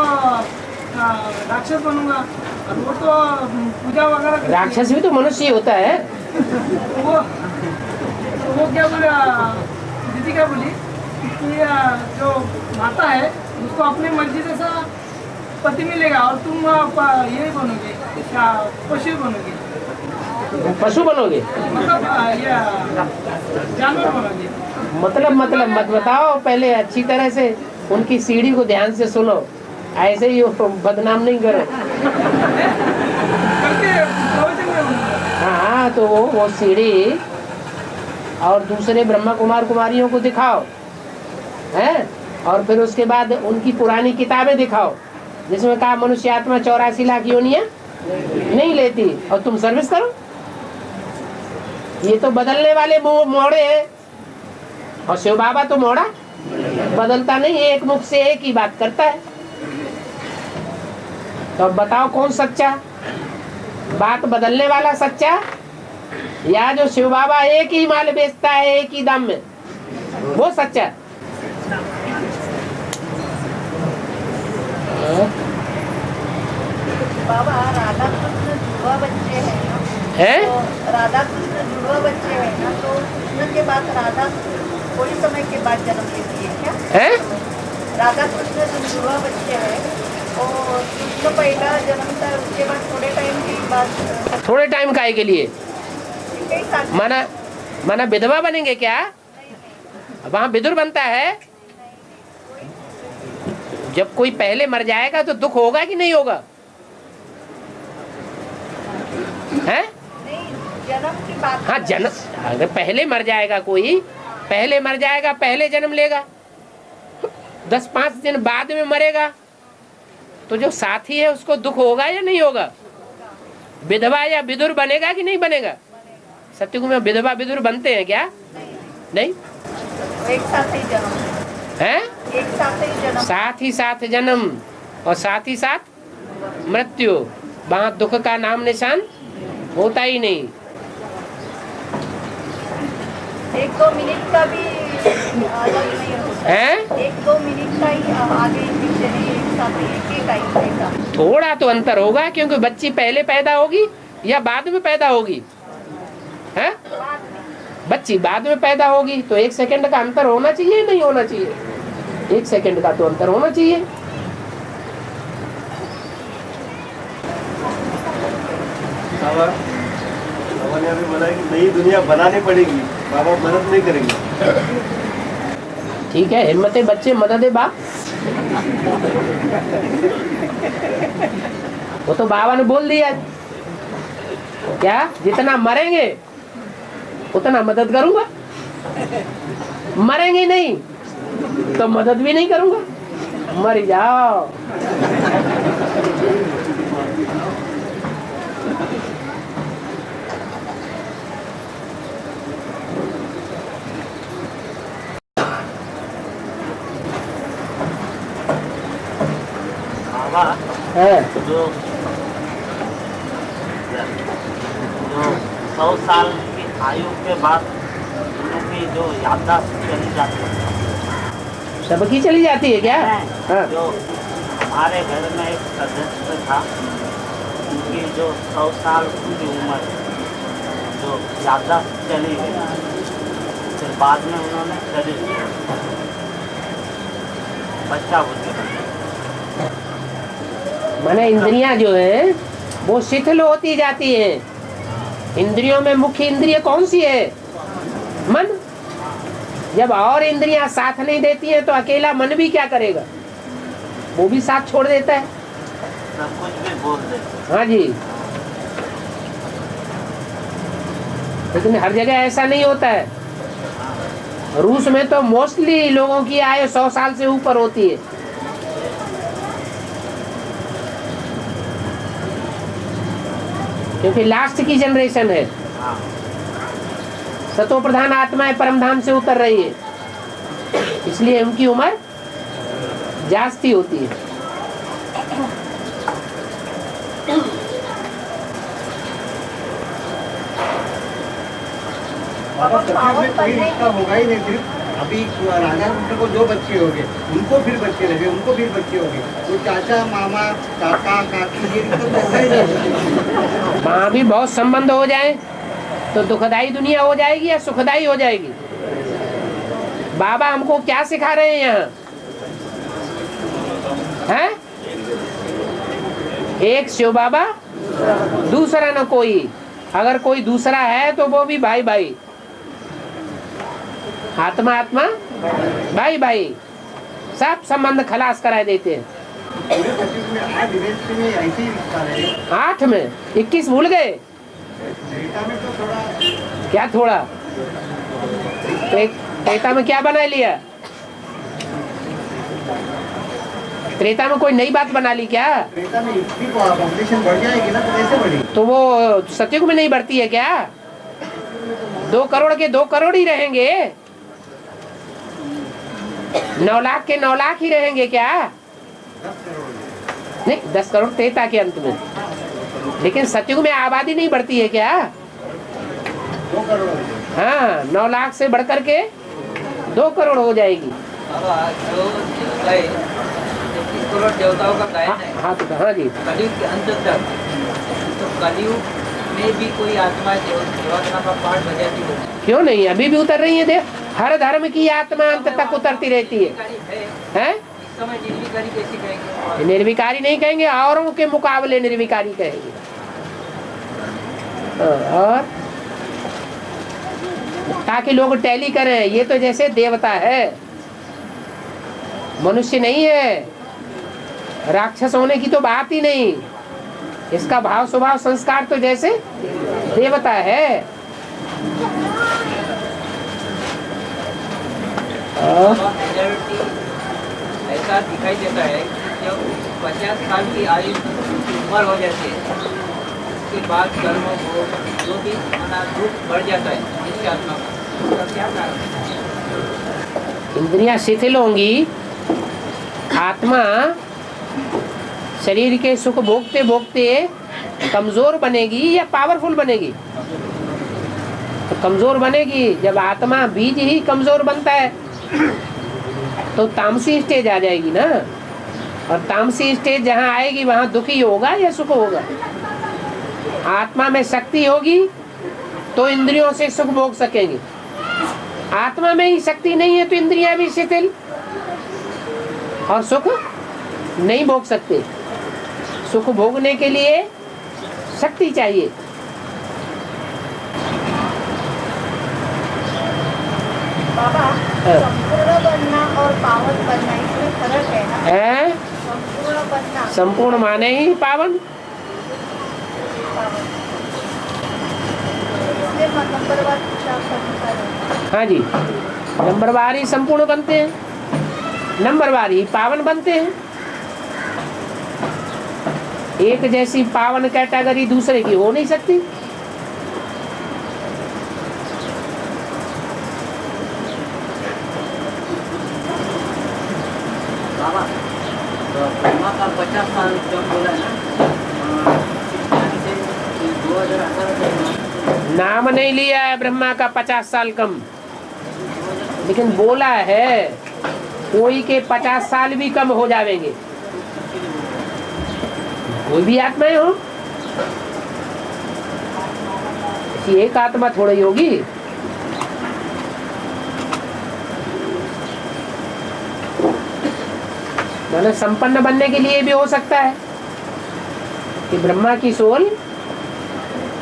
राक्षस बनूंगा। और वो तो पूजा वगैरह, राक्षस भी तो मनुष्य ही होता है। वो क्या बोला, दीदी क्या बोली कि जो माता है उसको अपने मर्जी जैसा पति मिलेगा और तुम ये बनोगे, क्या पशु बनोगे, पशु बनोगे, मतलब ये जानवर बनोगे। मतलब मत बताओ, पहले अच्छी तरह से उनकी सीढ़ी को ध्यान से सुनो, ऐसे ही बदनाम नहीं करो। हाँ, तो वो सीढ़ी और दूसरे ब्रह्मा कुमार कुमारियों को दिखाओ, हैं? और फिर उसके बाद उनकी पुरानी किताबें दिखाओ जिसमें कहा मनुष्य आत्मा 84 लाख योनियां नहीं लेती, और तुम सर्विस करो। ये तो बदलने वाले मोड़े हैं, और शिव बाबा तो मोड़ा बदलता नहीं, एक मुख से एक ही बात करता है। तो अब बताओ कौन सच्चा? बात बदलने वाला सच्चा, या जो शिव बाबा एक ही माल बेचता है एक ही दाम में, वो सच्चा? बाबा राधा कृष्ण जुआ बच्चे हैं, है? तो राधा कृष्ण जुड़वा बच्चे हैं ना, तो कृष्ण के बाद राधा थोड़ी समय के बाद जन्म लेती है क्या? हैं? राधा कृष्ण जो जुड़वा बच्चे हैं और कृष्ण पहला जन्मता है, उसके बाद थोड़े टाइम के बाद थोड़े टाइम काहे के लिए? कई साल माना विधवा बनेंगे क्या? वहाँ विदुर बनता है। जब कोई पहले मर जाएगा तो दुख होगा कि नहीं होगा? हैं? नहीं, जन्म की बात। हाँ, जन्म अगर पहले मर जाएगा कोई, पहले मर जाएगा, पहले जन्म लेगा, 10-5 दिन बाद में मरेगा, तो जो साथी है उसको दुख होगा या नहीं होगा? विधवा या विदुर बनेगा कि नहीं बनेगा? सत्युग में विधवा विदुर बनते हैं क्या? नहीं, एक साथ ही जन्म है? एक साथ ही जन्म। साथ ही साथ जन्म और साथ ही साथ मृत्यु। वहाँ दुख का नाम निशान होता ही नहीं। 1-2 मिनट का भी अलग नहीं होता है? 1-2 मिनट का ही आगे पीछे नहीं, एक साथ ही एक ही टाइम का। थोड़ा तो अंतर होगा, क्योंकि बच्ची पहले पैदा होगी या बाद में पैदा होगी? है? बच्ची बाद में पैदा होगी, तो 1 सेकंड का अंतर होना चाहिए नहीं होना चाहिए? 1 सेकंड का तो अंतर होना चाहिए। बाबा ने अभी बोला कि नई दुनिया बनानी पड़ेगी, बाबा मदद नहीं करेंगे। ठीक है, हिम्मते बच्चे मदद है बाप। वो तो बाबा ने बोल दिया क्या, जितना मरेंगे उतना मदद करूंगा, मरेंगे नहीं तो मदद भी नहीं करूंगा, मर जाओ। बाबा है? जो 100 साल की आयु के बाद उनकी जो याददाश्त चली जाती है, सबकी चली जाती है क्या? हाँ। जो हमारे घर में एक सदस्य था, उनकी जो 100 साल की उम्र जो याददाश्त चली गई, फिर बाद में उन्होंने शरीर बच्चा बुद्धि। माने इंद्रियां जो है वो शिथिल होती जाती हैं। इंद्रियों में मुख्य इंद्रिय कौन सी है? मन। जब और इंद्रियां साथ नहीं देती हैं तो अकेला मन भी क्या करेगा? वो भी साथ छोड़ देता है। सब कुछ भी बोल देते। हाँ जी, लेकिन हर जगह ऐसा नहीं होता है। रूस में तो मोस्टली लोगों की आयु 100 साल से ऊपर होती है। क्योंकि लास्ट की जनरेशन है, सतो प्रधान आत्माएं परमधाम से उतर रही है, इसलिए उनकी उम्र जास्ती होती है। बाबा सत्युग में कोई रिश्ता होगा ही नहीं, सिर्फ अभी राधा कृष्ण को जो बच्चे हो गए उनको फिर बच्चे लगे, उनको फिर बच्चे हो गए, तो चाचा मामा काका काकी ये रिश्ता तो होगा ही नहीं। वहाँ भी बहुत संबंध हो जाए तो दुखदाई दुनिया हो जाएगी या सुखदाई हो जाएगी? बाबा हमको क्या सिखा रहे हैं यहाँ? हैं? एक शिव बाबा, दूसरा न कोई। अगर कोई दूसरा है तो वो भी भाई भाई, आत्मा आत्मा, भाई भाई, सब संबंध खलास करा देते हैं। पूरे सत्युग में 8 इवेंट में ऐसे ही रिश्ता रहे। 8 में 21 भूल गए त्रेता में तो थोड़ा क्या? थोड़ा त्रेता में क्या बना लिया? त्रेता में कोई नई बात बना ली क्या? त्रेता में इतनी पॉपुलेशन बढ़ जाएगी ना, तो कैसे बढ़ेगी? तो वो सतयुग में नहीं बढ़ती है क्या? 2 करोड़ के 2 करोड़ ही रहेंगे, 9 लाख के 9 लाख ही रहेंगे क्या? 10 करोड़ नहीं, 10 करोड़ त्रेता के अंत में, लेकिन सतयुग में आबादी नहीं बढ़ती है क्या? 2 करोड़। हाँ, 9 लाख से बढ़कर के 2 करोड़ हो जाएगी। करोड़ देवताओं का गायन है। हाँ तो हाँ जी, कलयुग के अंत तक, तो कलयुग में भी कोई आत्मा देवता का पाठ बजाती हो? क्यों नहीं, अभी भी उतर रही है। देव हर धर्म की आत्मा अंत तक उतरती रहती है। हैं? इस समय निर्विकारी कैसे कहेंगे? निर्विकारी नहीं कहेंगे, औरों के मुकाबले निर्विकारी कहेंगे। और ताकि लोग टैली करें, ये तो जैसे देवता है, मनुष्य नहीं है, राक्षस होने की तो बात ही नहीं। इसका भाव स्वभाव संस्कार तो जैसे देवता है। ऐसा दिखाई देता है कि जब 50 साल की आयु उम्र हो जाती है, उसके बाद कर्म हो जो भी दुख बढ़ जाता है इसके आत्मा का, उसका क्या कारण है? इंद्रियां शिथिल होंगी, आत्मा शरीर के सुख भोगते भोगते कमजोर बनेगी या पावरफुल बनेगी? तो कमजोर बनेगी। जब आत्मा बीज ही कमजोर बनता है तो तामसी स्टेज आ जाएगी ना। और तामसी स्टेज जहाँ आएगी वहाँ दुखी होगा या सुख होगा? आत्मा में शक्ति होगी तो इंद्रियों से सुख भोग सकेंगे। आत्मा में ही शक्ति नहीं है तो इंद्रियां भी शिथिल और सुख नहीं भोग सकते। सुख भोगने के लिए शक्ति चाहिए। बाबा, संपूर्ण बनना और पावन बनना इसमें फर्क है ना? है? संपूर्ण बनना, संपूर्ण माने ही पावन। इसलिए नंबरवार हिसाब से अनुसार है। हाँ जी, नंबरवार ही संपूर्ण बनते हैं, नंबरवार ही पावन बनते हैं। एक जैसी पावन कैटेगरी दूसरे की हो नहीं सकती। बाबा, तो ब्रह्मा का 50 साल जब बोला ना, 2018 नाम नहीं लिया है ब्रह्मा का 50 साल कम, लेकिन बोला है कोई के 50 साल भी कम हो जाएंगे। कोई भी आत्माएं हो, एक आत्मा थोड़ी ही होगी। मतलब संपन्न बनने के लिए भी हो सकता है कि ब्रह्मा की सोल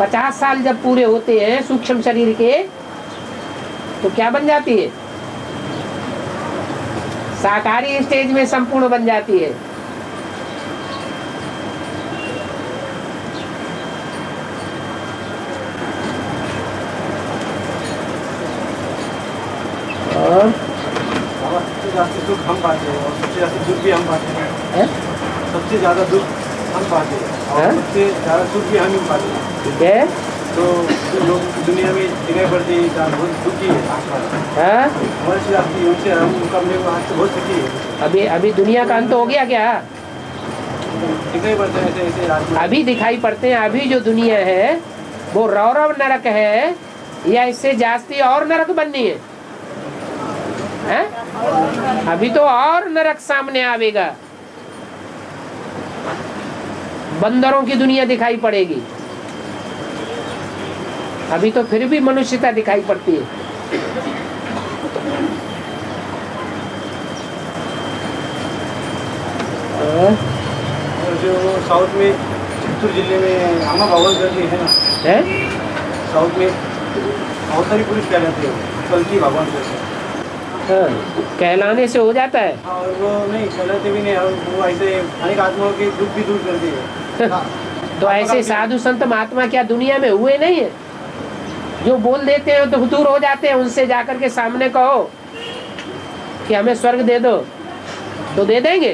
50 साल जब पूरे होते हैं सूक्ष्म शरीर के, तो क्या बन जाती है? साकारी स्टेज में संपूर्ण बन जाती है। और सबसे ज्यादा दुख हम पाते हैं और सबसे ज्यादा दुख भी हम पाते हैं। सबसे ज्यादा दुख हम पाते हैं और सबसे ज्यादा सुख भी हम ही पाते हैं। ठीक है, तो जो लोग दुनिया में दिखाई पड़ते हैं बहुत दुखी है आसपास, हमारे से आपकी उनसे हम मुकाबले में आज बहुत सुखी है। अभी दुनिया का अंत हो गया क्या? दिखाई पड़ते हैं ऐसे ऐसे अभी दिखाई पड़ते हैं। अभी जो दुनिया है वो रौरव नरक है या इससे जास्ती और नरक बननी है? हैं? अभी तो और नरक सामने आवेगा। बंदरों की दुनिया दिखाई पड़ेगी। अभी तो फिर भी मनुष्यता दिखाई पड़ती है। और जो साउथ में चित्तूर जिले में अम्मा भगवान करती है ना, है? साउथ में अवतारी पुरुष कहलाते हैं, कल्कि भगवान करते हैं। हाँ, कहलाने से हो जाता है। और वो नहीं कहलाते भी नहीं, और वो ऐसे अनेक आत्माओं के दुख भी दूर करती है। तो ऐसे साधु संत महात्मा क्या दुनिया में हुए नहीं है? जो बोल देते हैं तो दूर हो जाते हैं। उनसे जाकर के सामने कहो कि हमें स्वर्ग दे दो तो दे देंगे?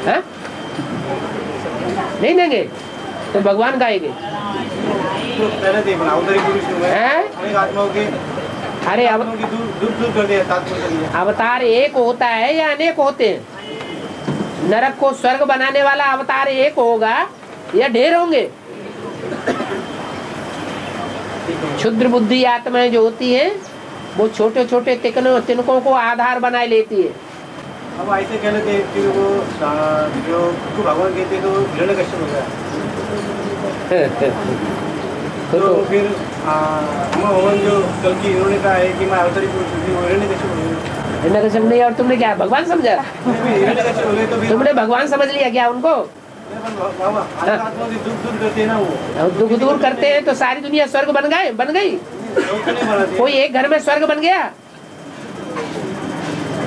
हाँ? नहीं देंगे तो भगवान गाएंगे। तो कहलाते हैं अवतारी पुरुष हैं? अनेक आत्माओं के, अरे अब आत्माओं की दुख दूर कर दिया तात्पर्य के लिए। अवतार एक होता है या अनेक होते हैं? नरक को स्वर्ग बनाने वाला अवतार एक होगा या ढेर होंगे? क्षुद्र बुद्धि आत्माएं जो होती हैं वो छोटे छोटे तिनकों को आधार बनाए लेती है। अब ऐसे कहने थे कि वो जो भगवान कहते तो हिरण्यकश्यप हो गया। तो फिर मोहन जो कल की इन्होंने कहा है कि मैं अवतारी पुरुष हूँ, वो हिरण्यकश्यप बोले। हिरण्यकश्यप नहीं, और तुमने क्या भगवान समझा? हिरण्यकश्यप बोले तो फिर तुमने भगवान समझ लिया क्या उनको? बाबा आत्मा से दुख दूर करते हैं ना वो। दुख दूर करते हैं तो सारी दुनिया स्वर्ग बन गई। कोई एक घर में स्वर्ग बन गया?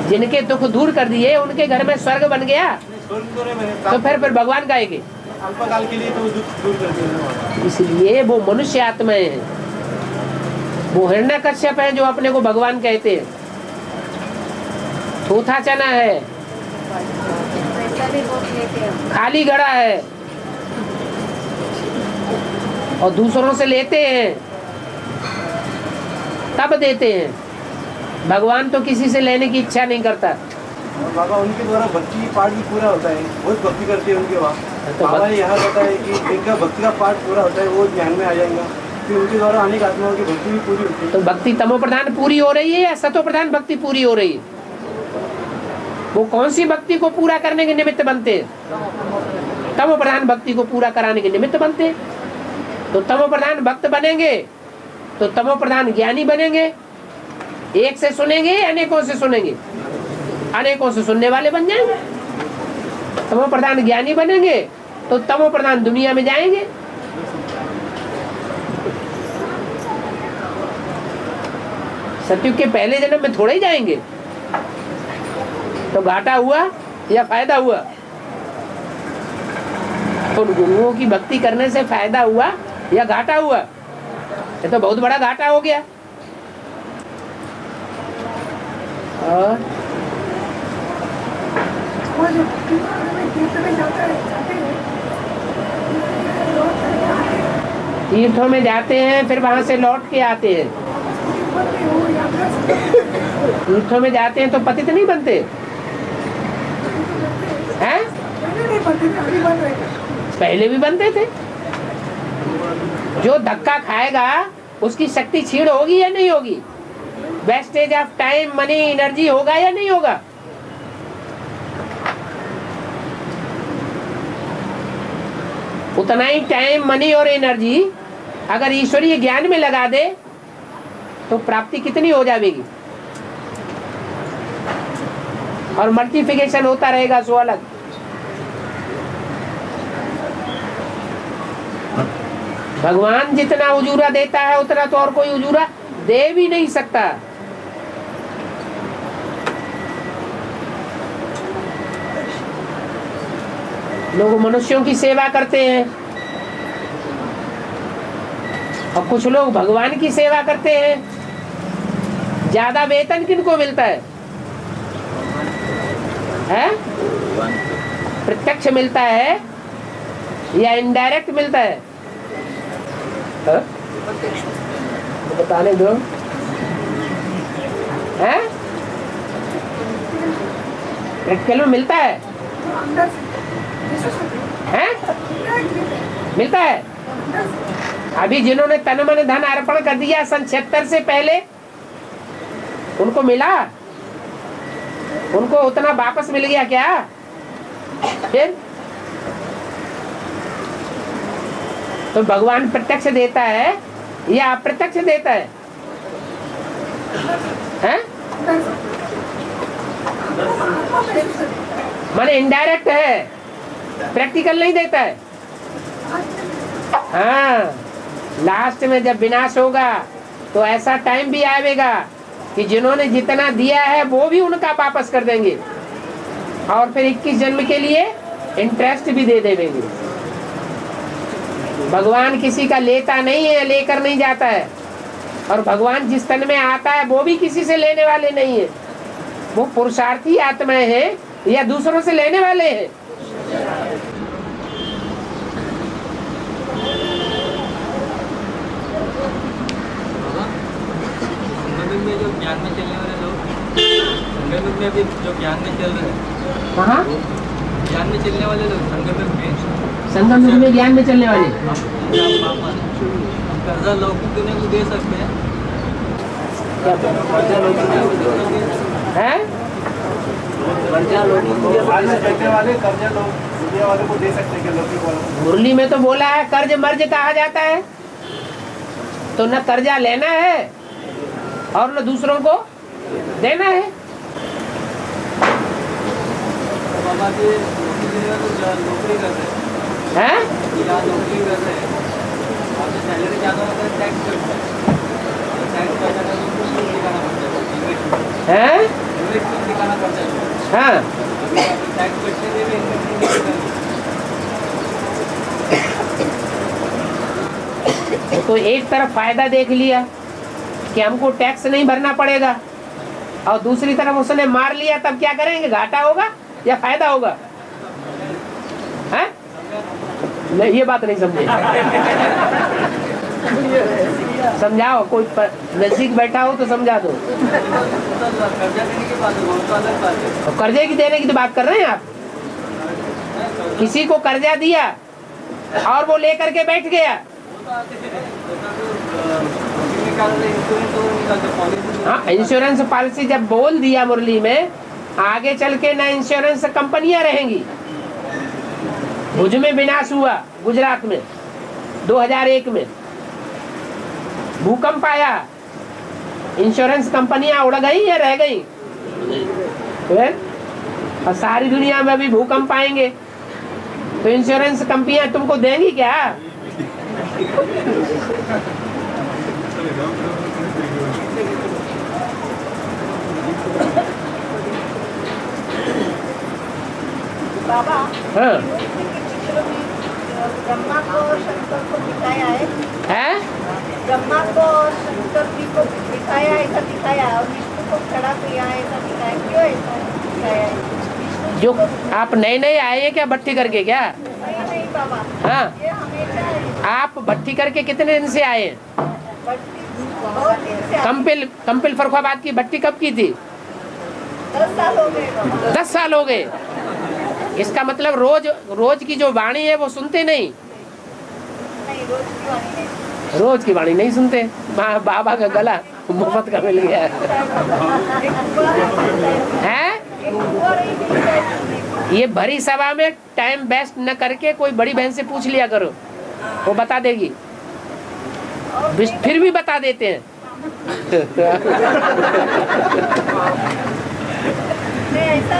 जिनके दुख दूर कर दिए उनके घर में स्वर्ग बन गया। तो फिर भगवान गाएंगे अल्पकाल के लिए तो दुख दूर करते हैं। इसलिए वो मनुष्य आत्माएं हैं, वो हिरण्यकश्यप है जो अपने को भगवान कहते हैं। थूथा चना है, पैसा भी बहुत लेते हैं। खाली घड़ा है और दूसरों से लेते हैं तब देते हैं। भगवान तो किसी से लेने की इच्छा नहीं करता। और बाबा उनके द्वारा भक्ति पाठ भी पूरा होता है, बहुत भक्ति करते हैं उनके वहाँ। तो बाबा ने यहाँ बताया कि जिनका भक्ति का पाठ पूरा होता है वो ज्ञान में आ जाएगा, फिर उनके द्वारा अनेक आत्माओं की भक्ति भी पूरी होती है। तो भक्ति तमो प्रधान पूरी हो रही है या सतो प्रधान भक्ति पूरी हो रही है? वो कौन सी भक्ति को पूरा करने के निमित्त बनते हैं? तमो प्रधान भक्ति को पूरा कराने के निमित्त बनते हैं। तो तमो प्रधान भक्त बनेंगे तो तमो प्रधान ज्ञानी बनेंगे। एक से सुनेंगे अनेकों से सुनेंगे, अनेकों से सुनने वाले बन जाएंगे। तमो प्रधान ज्ञानी बनेंगे तो तमो प्रधान दुनिया में जाएंगे। सतयुग के पहले जन्म में थोड़े ही जाएंगे। तो घाटा हुआ या फायदा हुआ? तो गुरुओं की भक्ति करने से फायदा हुआ या घाटा हुआ? ये तो बहुत बड़ा घाटा हो गया। और तीर्थों में जाते हैं फिर वहां से लौट के आते हैं। तीर्थों में जाते हैं तो पतित नहीं बनते हैं? पहले भी बनते थे। जो धक्का खाएगा उसकी शक्ति क्षीण होगी या नहीं होगी? Wastage of time money energy होगा या नहीं होगा? उतना ही टाइम मनी और एनर्जी अगर ईश्वरीय ज्ञान में लगा दे तो प्राप्ति कितनी हो जाएगी? और मल्टीप्लिकेशन होता रहेगा सो अलग। भगवान जितना उजूरा देता है उतना तो और कोई उजूरा दे भी नहीं सकता। लोग मनुष्यों की सेवा करते हैं और कुछ लोग भगवान की सेवा करते हैं। ज्यादा वेतन किनको मिलता है? प्रत्यक्ष मिलता है या इनडायरेक्ट मिलता है? बताने दो। प्रैक्टिकल में मिलता है? मिलता है। अभी जिन्होंने तन मन धन अर्पण कर दिया सन 76 से पहले, उनको मिला? उनको उतना वापस मिल गया क्या? फिर तो भगवान प्रत्यक्ष देता है या अप्रत्यक्ष देता है? माने इनडायरेक्ट है, प्रैक्टिकल नहीं देता है। हाँ, लास्ट में जब विनाश होगा तो ऐसा टाइम भी आएगा कि जिन्होंने जितना दिया है वो भी उनका वापस कर देंगे और फिर 21 जन्म के लिए इंटरेस्ट भी दे देंगे। भगवान किसी का लेता नहीं है, लेकर नहीं जाता है। और भगवान जिस तन में आता है वो भी किसी से लेने वाले नहीं है। वो पुरुषार्थी आत्माएं हैं या दूसरों से लेने वाले हैं? में जो ज्ञान में चलने वाले लोग संगम में भी जो ज्ञान में चल रहे हैं, कहाँ ज्ञान में चलने वाले लोग संगम में ज्ञान में चलने वाले कर्जा लौकिक दुनिया को दे सकते हैं। हैं? कर्जा लोग दुनिया वाले को दे सकते हैं क्या, लौकिक वालों को? मुरली में तो बोला है कर्ज मर्ज कहा जाता है, तो न कर्जा लेना है और न दूसरों को देना है। बाबा जी नौकरी कर रहे हैं? हैं, नौकरी कर रहे हैं, और सैलरी ज़्यादा होता है, टैक्स कटता है, टैक्स कटता है तो उसको दिखाना पड़ता है, हैं? इन्वेस्टमेंट दिखाना पड़ता है। हाँ, टैक्स कटने में भी इन्वेस्टमेंट नहीं करना। तो एक तरफ फायदा देख लिया कि हमको टैक्स नहीं भरना पड़ेगा, और दूसरी तरफ उसने मार लिया, तब क्या करेंगे? घाटा होगा या फायदा होगा? हैं? नहीं, ये बात नहीं समझे। समझाओ, कोई नजदीक बैठा हो तो समझा दो। कर्जा देने की बात है, वो तो अलग बात है। और कर्जे की देने की तो बात कर रहे हैं आप। किसी को कर्जा दिया और वो लेकर के बैठ गया, हाँ, इंश्योरेंस पॉलिसी जब बोल दिया मुरली में, आगे चल के ना इंश्योरेंस कंपनियां रहेंगी। भुज में विनाश हुआ, गुजरात में 2001 में भूकंप आया, इंश्योरेंस कंपनियां उड़ गई या रह गई? और सारी दुनिया में भी भूकंप आएंगे तो इंश्योरेंस कंपनियां तुमको देंगी क्या? बाबा, हाँ, ब्रह्मा को और शंकर को दिखाया है, है? ब्रह्मा को और शंकर जी को दिखाया, ऐसा दिखाया, और विष्णु को खड़ा किया, ऐसा दिखाया, क्यों ऐसा दिखाया है? जो आप नए नए आए हैं क्या भट्टी करके? क्या? नहीं नहीं बाबा, हाँ, ये हमेशा है। आप भट्टी करके कितने दिन से आए हैं? बहुत दिन से कंपिल फरुखाबाद की भट्टी कब की थी? 10 साल हो गए बाबा। 10 साल हो गए। इसका मतलब रोज की जो वाणी है वो सुनते नहीं? नहीं, रोज की वाणी नहीं। रोज की वाणी नहीं सुनते। बाबा का गला मुफ्त का मिल गया है। ये भरी सभा में टाइम वेस्ट न करके कोई बड़ी बहन से पूछ लिया करो, वो बता देगी। फिर भी बता देते हैं।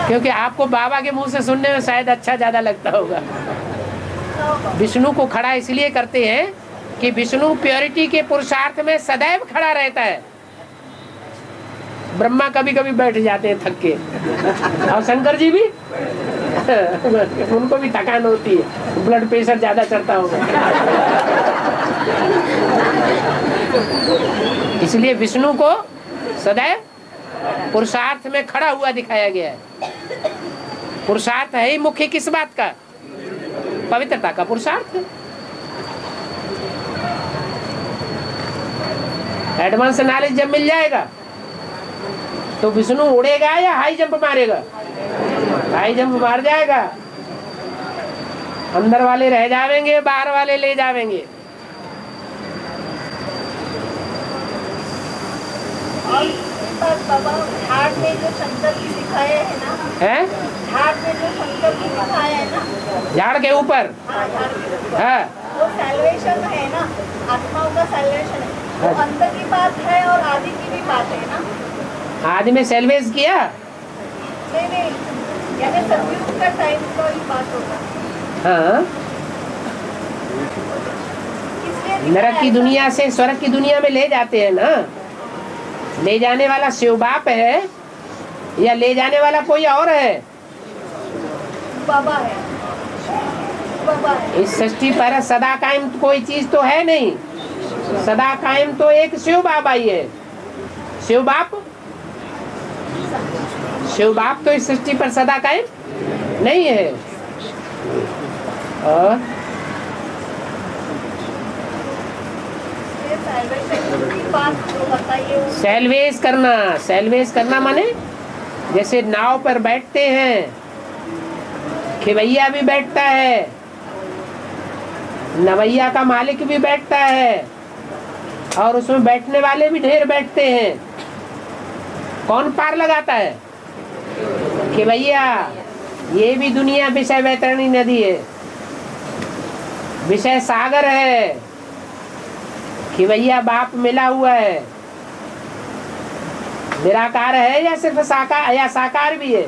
क्योंकि आपको बाबा के मुंह से सुनने में शायद अच्छा ज्यादा लगता होगा। विष्णु को खड़ा इसलिए करते हैं कि विष्णु प्योरिटी के पुरुषार्थ में सदैव खड़ा रहता है। ब्रह्मा कभी कभी बैठ जाते हैं थक के, और शंकर जी भी उनको भी थकान होती है, ब्लड प्रेशर ज्यादा चढ़ता होगा। इसलिए विष्णु को सदैव पुरुषार्थ में खड़ा हुआ दिखाया गया है। पुरुषार्थ है ही मुख्य किस बात का? पवित्रता का पुरुषार्थ। एडवांस नॉलेज जब मिल जाएगा तो विष्णु उड़ेगा या हाई जंप मारेगा? हाई जंप मार जाएगा। अंदर वाले रह जाएंगे, बाहर वाले ले जाएंगे। बाबा, घाट में जो शंकर जी दिखाए है ना, है? घाट में जो शंकर जी दिखाए है ना, झाड़ के ऊपर, हाँ, झाड़ के ऊपर, हाँ, वो सैल्वेशन है ना, आत्माओं का सैल्वेशन है। वो अंदर की बात है और आदि की भी बात है ना। आदि में सेल्वेज किया? नहीं नहीं, यानी सतयुग का टाइम का ही बात होगा। हाँ, नरक की दुनिया से स्वर्ग की दुनिया में ले जाते हैं ना। ले जाने वाला शिव बाप है या ले जाने वाला कोई और है? बाबा है, बाबा है। इस सृष्टि पर सदा कायम कोई चीज तो है नहीं। सदा कायम तो एक शिव बाबा ही है। शिव बाप तो इस सृष्टि पर सदा कायम नहीं है। और सेल्वेज करना माने जैसे नाव पर बैठते हैं, खिवैया भी बैठता है, नवैया का मालिक भी बैठता है, और उसमें बैठने वाले भी ढेर बैठते हैं। कौन पार लगाता है? खिवैया। ये भी दुनिया विषय वैतरणी नदी है, विषय सागर है कि भैया बाप मिला हुआ है। निराकार है या सिर्फ साकार, या साकार भी है?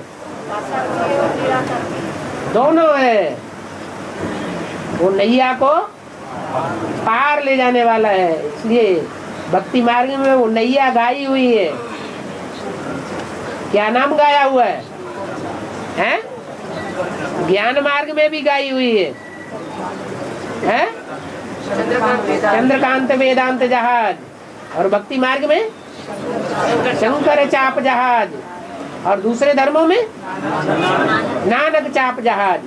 दोनों है। वो नैया को पार ले जाने वाला है, इसलिए भक्ति मार्ग में वो नैया गाई हुई है। क्या नाम गाया हुआ है? हैं? ज्ञान मार्ग में भी गाई हुई है, हैं? चंद्रकांत वेदांत जहाज, और भक्ति मार्ग में शंकर चाप जहाज, और दूसरे धर्मों में नानक चाप जहाज।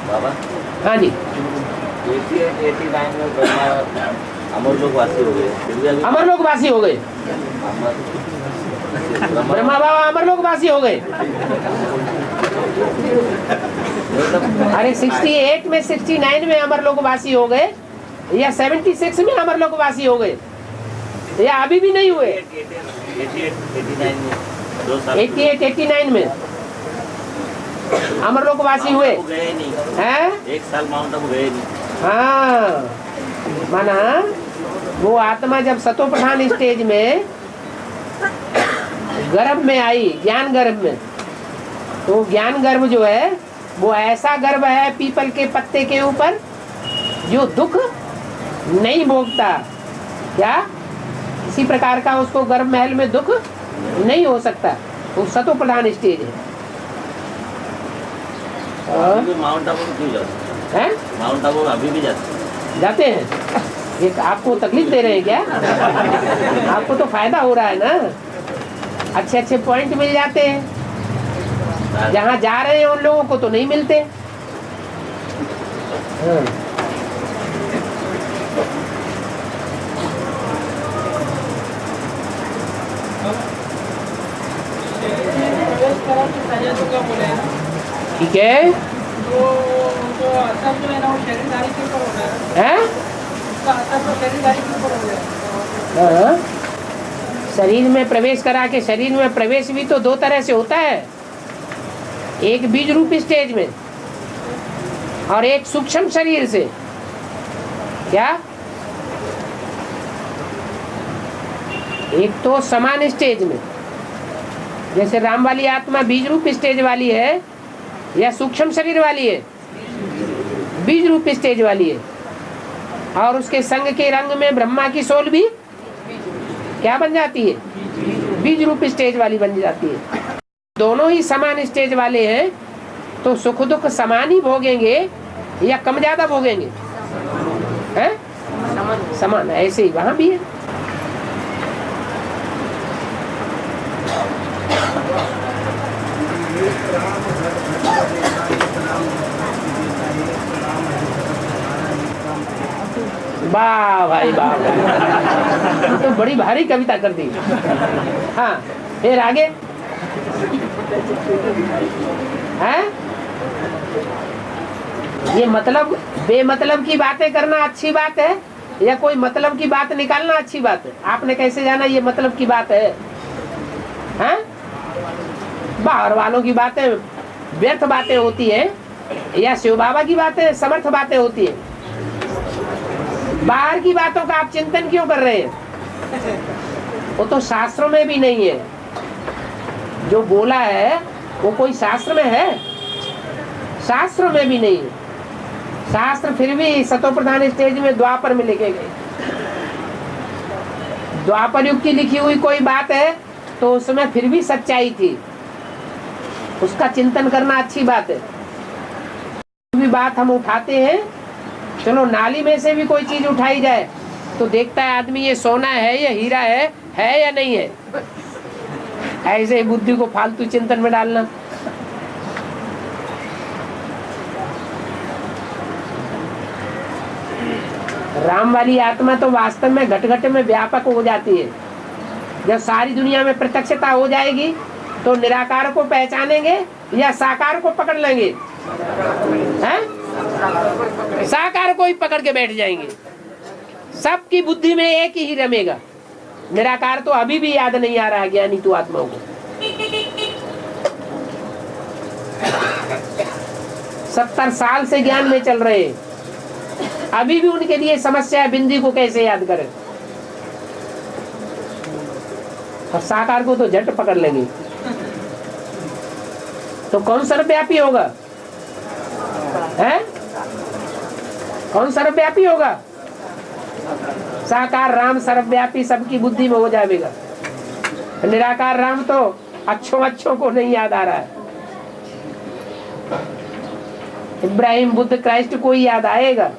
बाबा, हाँ जी। 89 में ब्रह्मा अमरलोकवासी हो गए, फिर भी अभी अमरलोकवासी हो गए। ब्रह्मा बाबा अमरलोकवासी हो गए। अरे 68 में 69 में अमरलोकवासी हो गए, या 76 में अमरलोकवासी हो गए, या अभी भी नहीं हुए? 88 89 में अमरलोकवासी हुए हैं। 1 साल माउंट आबू गए नहीं। हाँ, माना वो आत्मा जब सतो प्रधान स्टेज में गर्भ में आई, ज्ञान गर्भ में, तो ज्ञान गर्भ जो है वो ऐसा गर्भ है पीपल के पत्ते के ऊपर जो दुख नहीं भोगता। क्या इसी प्रकार का उसको गर्भ महल में दुख नहीं हो सकता, वो सतो प्रधान स्टेज है। माउंट आबू क्यों जाते हैं? माउंट आबू अभी भी जाते हैं। ये आपको तकलीफ दे रहे हैं क्या? आपको तो फायदा हो रहा है ना, अच्छे अच्छे पॉइंट मिल जाते हैं। जहाँ जा रहे हैं उन लोगों को तो नहीं मिलते। हाँ। ठीक है, तो असर जो है ना वो शरीरदारी के ऊपर होता है। हैं? उसका असर तो शरीरदारी के ऊपर हो जाएगा। हाँ। शरीर में प्रवेश करा के, शरीर में प्रवेश भी तो 2 तरह से होता है, एक बीज रूप स्टेज में और एक सूक्ष्म शरीर से। क्या? एक तो समान स्टेज में, जैसे राम वाली आत्मा बीज रूप स्टेज वाली है या सूक्ष्म शरीर वाली है? बीज रूप स्टेज वाली है। और उसके संग के रंग में ब्रह्मा की सोल भी क्या बन जाती है? बीज रूप स्टेज वाली बन जाती है। दोनों ही समान स्टेज वाले हैं, तो सुख दुख समान ही भोगेंगे या कम ज्यादा भोगेंगे? हैं? समान। ऐसे ही वहां भी है। वाह भाई वाह, तो बड़ी भारी कविता कर दी। हाँ, फिर आगे हैं? ये मतलब बेमतलब की बातें करना अच्छी बात है या कोई मतलब की बात निकालना अच्छी बात है? आपने कैसे जाना ये मतलब की बात है? हैं? बाहर वालों की बातें व्यर्थ बातें होती है या शिव बाबा की बातें समर्थ बातें होती है? बाहर की बातों का आप चिंतन क्यों कर रहे हैं? वो तो शास्त्रों में भी नहीं है। जो बोला है वो कोई शास्त्र में है? शास्त्र में भी नहीं है। शास्त्र फिर भी सतो प्रधान स्टेज में द्वापर में लिखे गए। द्वापर युग की लिखी हुई कोई बात है तो उसमें फिर भी सच्चाई थी, उसका चिंतन करना अच्छी बात है। भी बात हम उठाते हैं, चलो नाली में से भी कोई चीज उठाई जाए तो देखता है आदमी ये सोना है या हीरा है या नहीं है। ऐसे ही बुद्धि को फालतू चिंतन में डालना। राम वाली आत्मा तो वास्तव में घट घट में व्यापक हो जाती है। जब सारी दुनिया में प्रत्यक्षता हो जाएगी तो निराकार को पहचानेंगे या साकार को पकड़ लेंगे? हैं? साकार को ही पकड़ के बैठ जाएंगे। सबकी बुद्धि में एक ही रमेगा। निराकार तो अभी भी याद नहीं आ रहा है ज्ञानी तू आत्माओं को। 70 साल से ज्ञान में चल रहे, अभी भी उनके लिए समस्या है बिंदी को कैसे याद करें। और साकार को तो झट पकड़ लेंगे। तो कौन सर्वव्यापी होगा? है कौन सर्वव्यापी होगा? साकार राम सर्वव्यापी सबकी बुद्धि में हो जाएगा। निराकार राम तो अच्छों को नहीं याद आ रहा है। इब्राहिम बुद्ध क्राइस्ट को ही याद आएगा,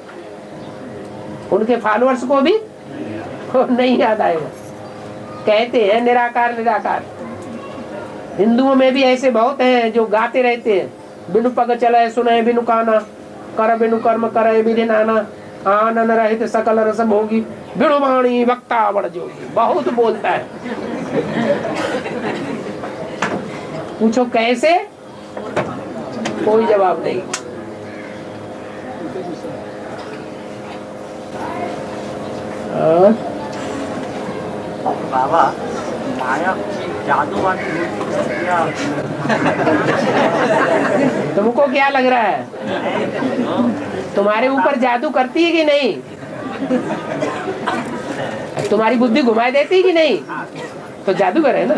उनके फॉलोअर्स को भी नहीं याद आएगा। कहते हैं निराकार निराकार। हिंदुओं में भी ऐसे बहुत हैं जो गाते रहते हैं, बिनु पग चले सुने बिनु काना, कर बिनु कर्म करे विधि नाना, आनन रहित सकल रस भोगी, बिनु वाणी वक्ता बड़ जोगी। बहुत बोलता है। पूछो कैसे? कोई जवाब नहीं। बाबा माया जादू वाली या तुमको क्या लग रहा है? तुम्हारे ऊपर जादू करती है कि नहीं? तुम्हारी बुद्धि घुमाए देती है कि नहीं? तो जादूगर है ना।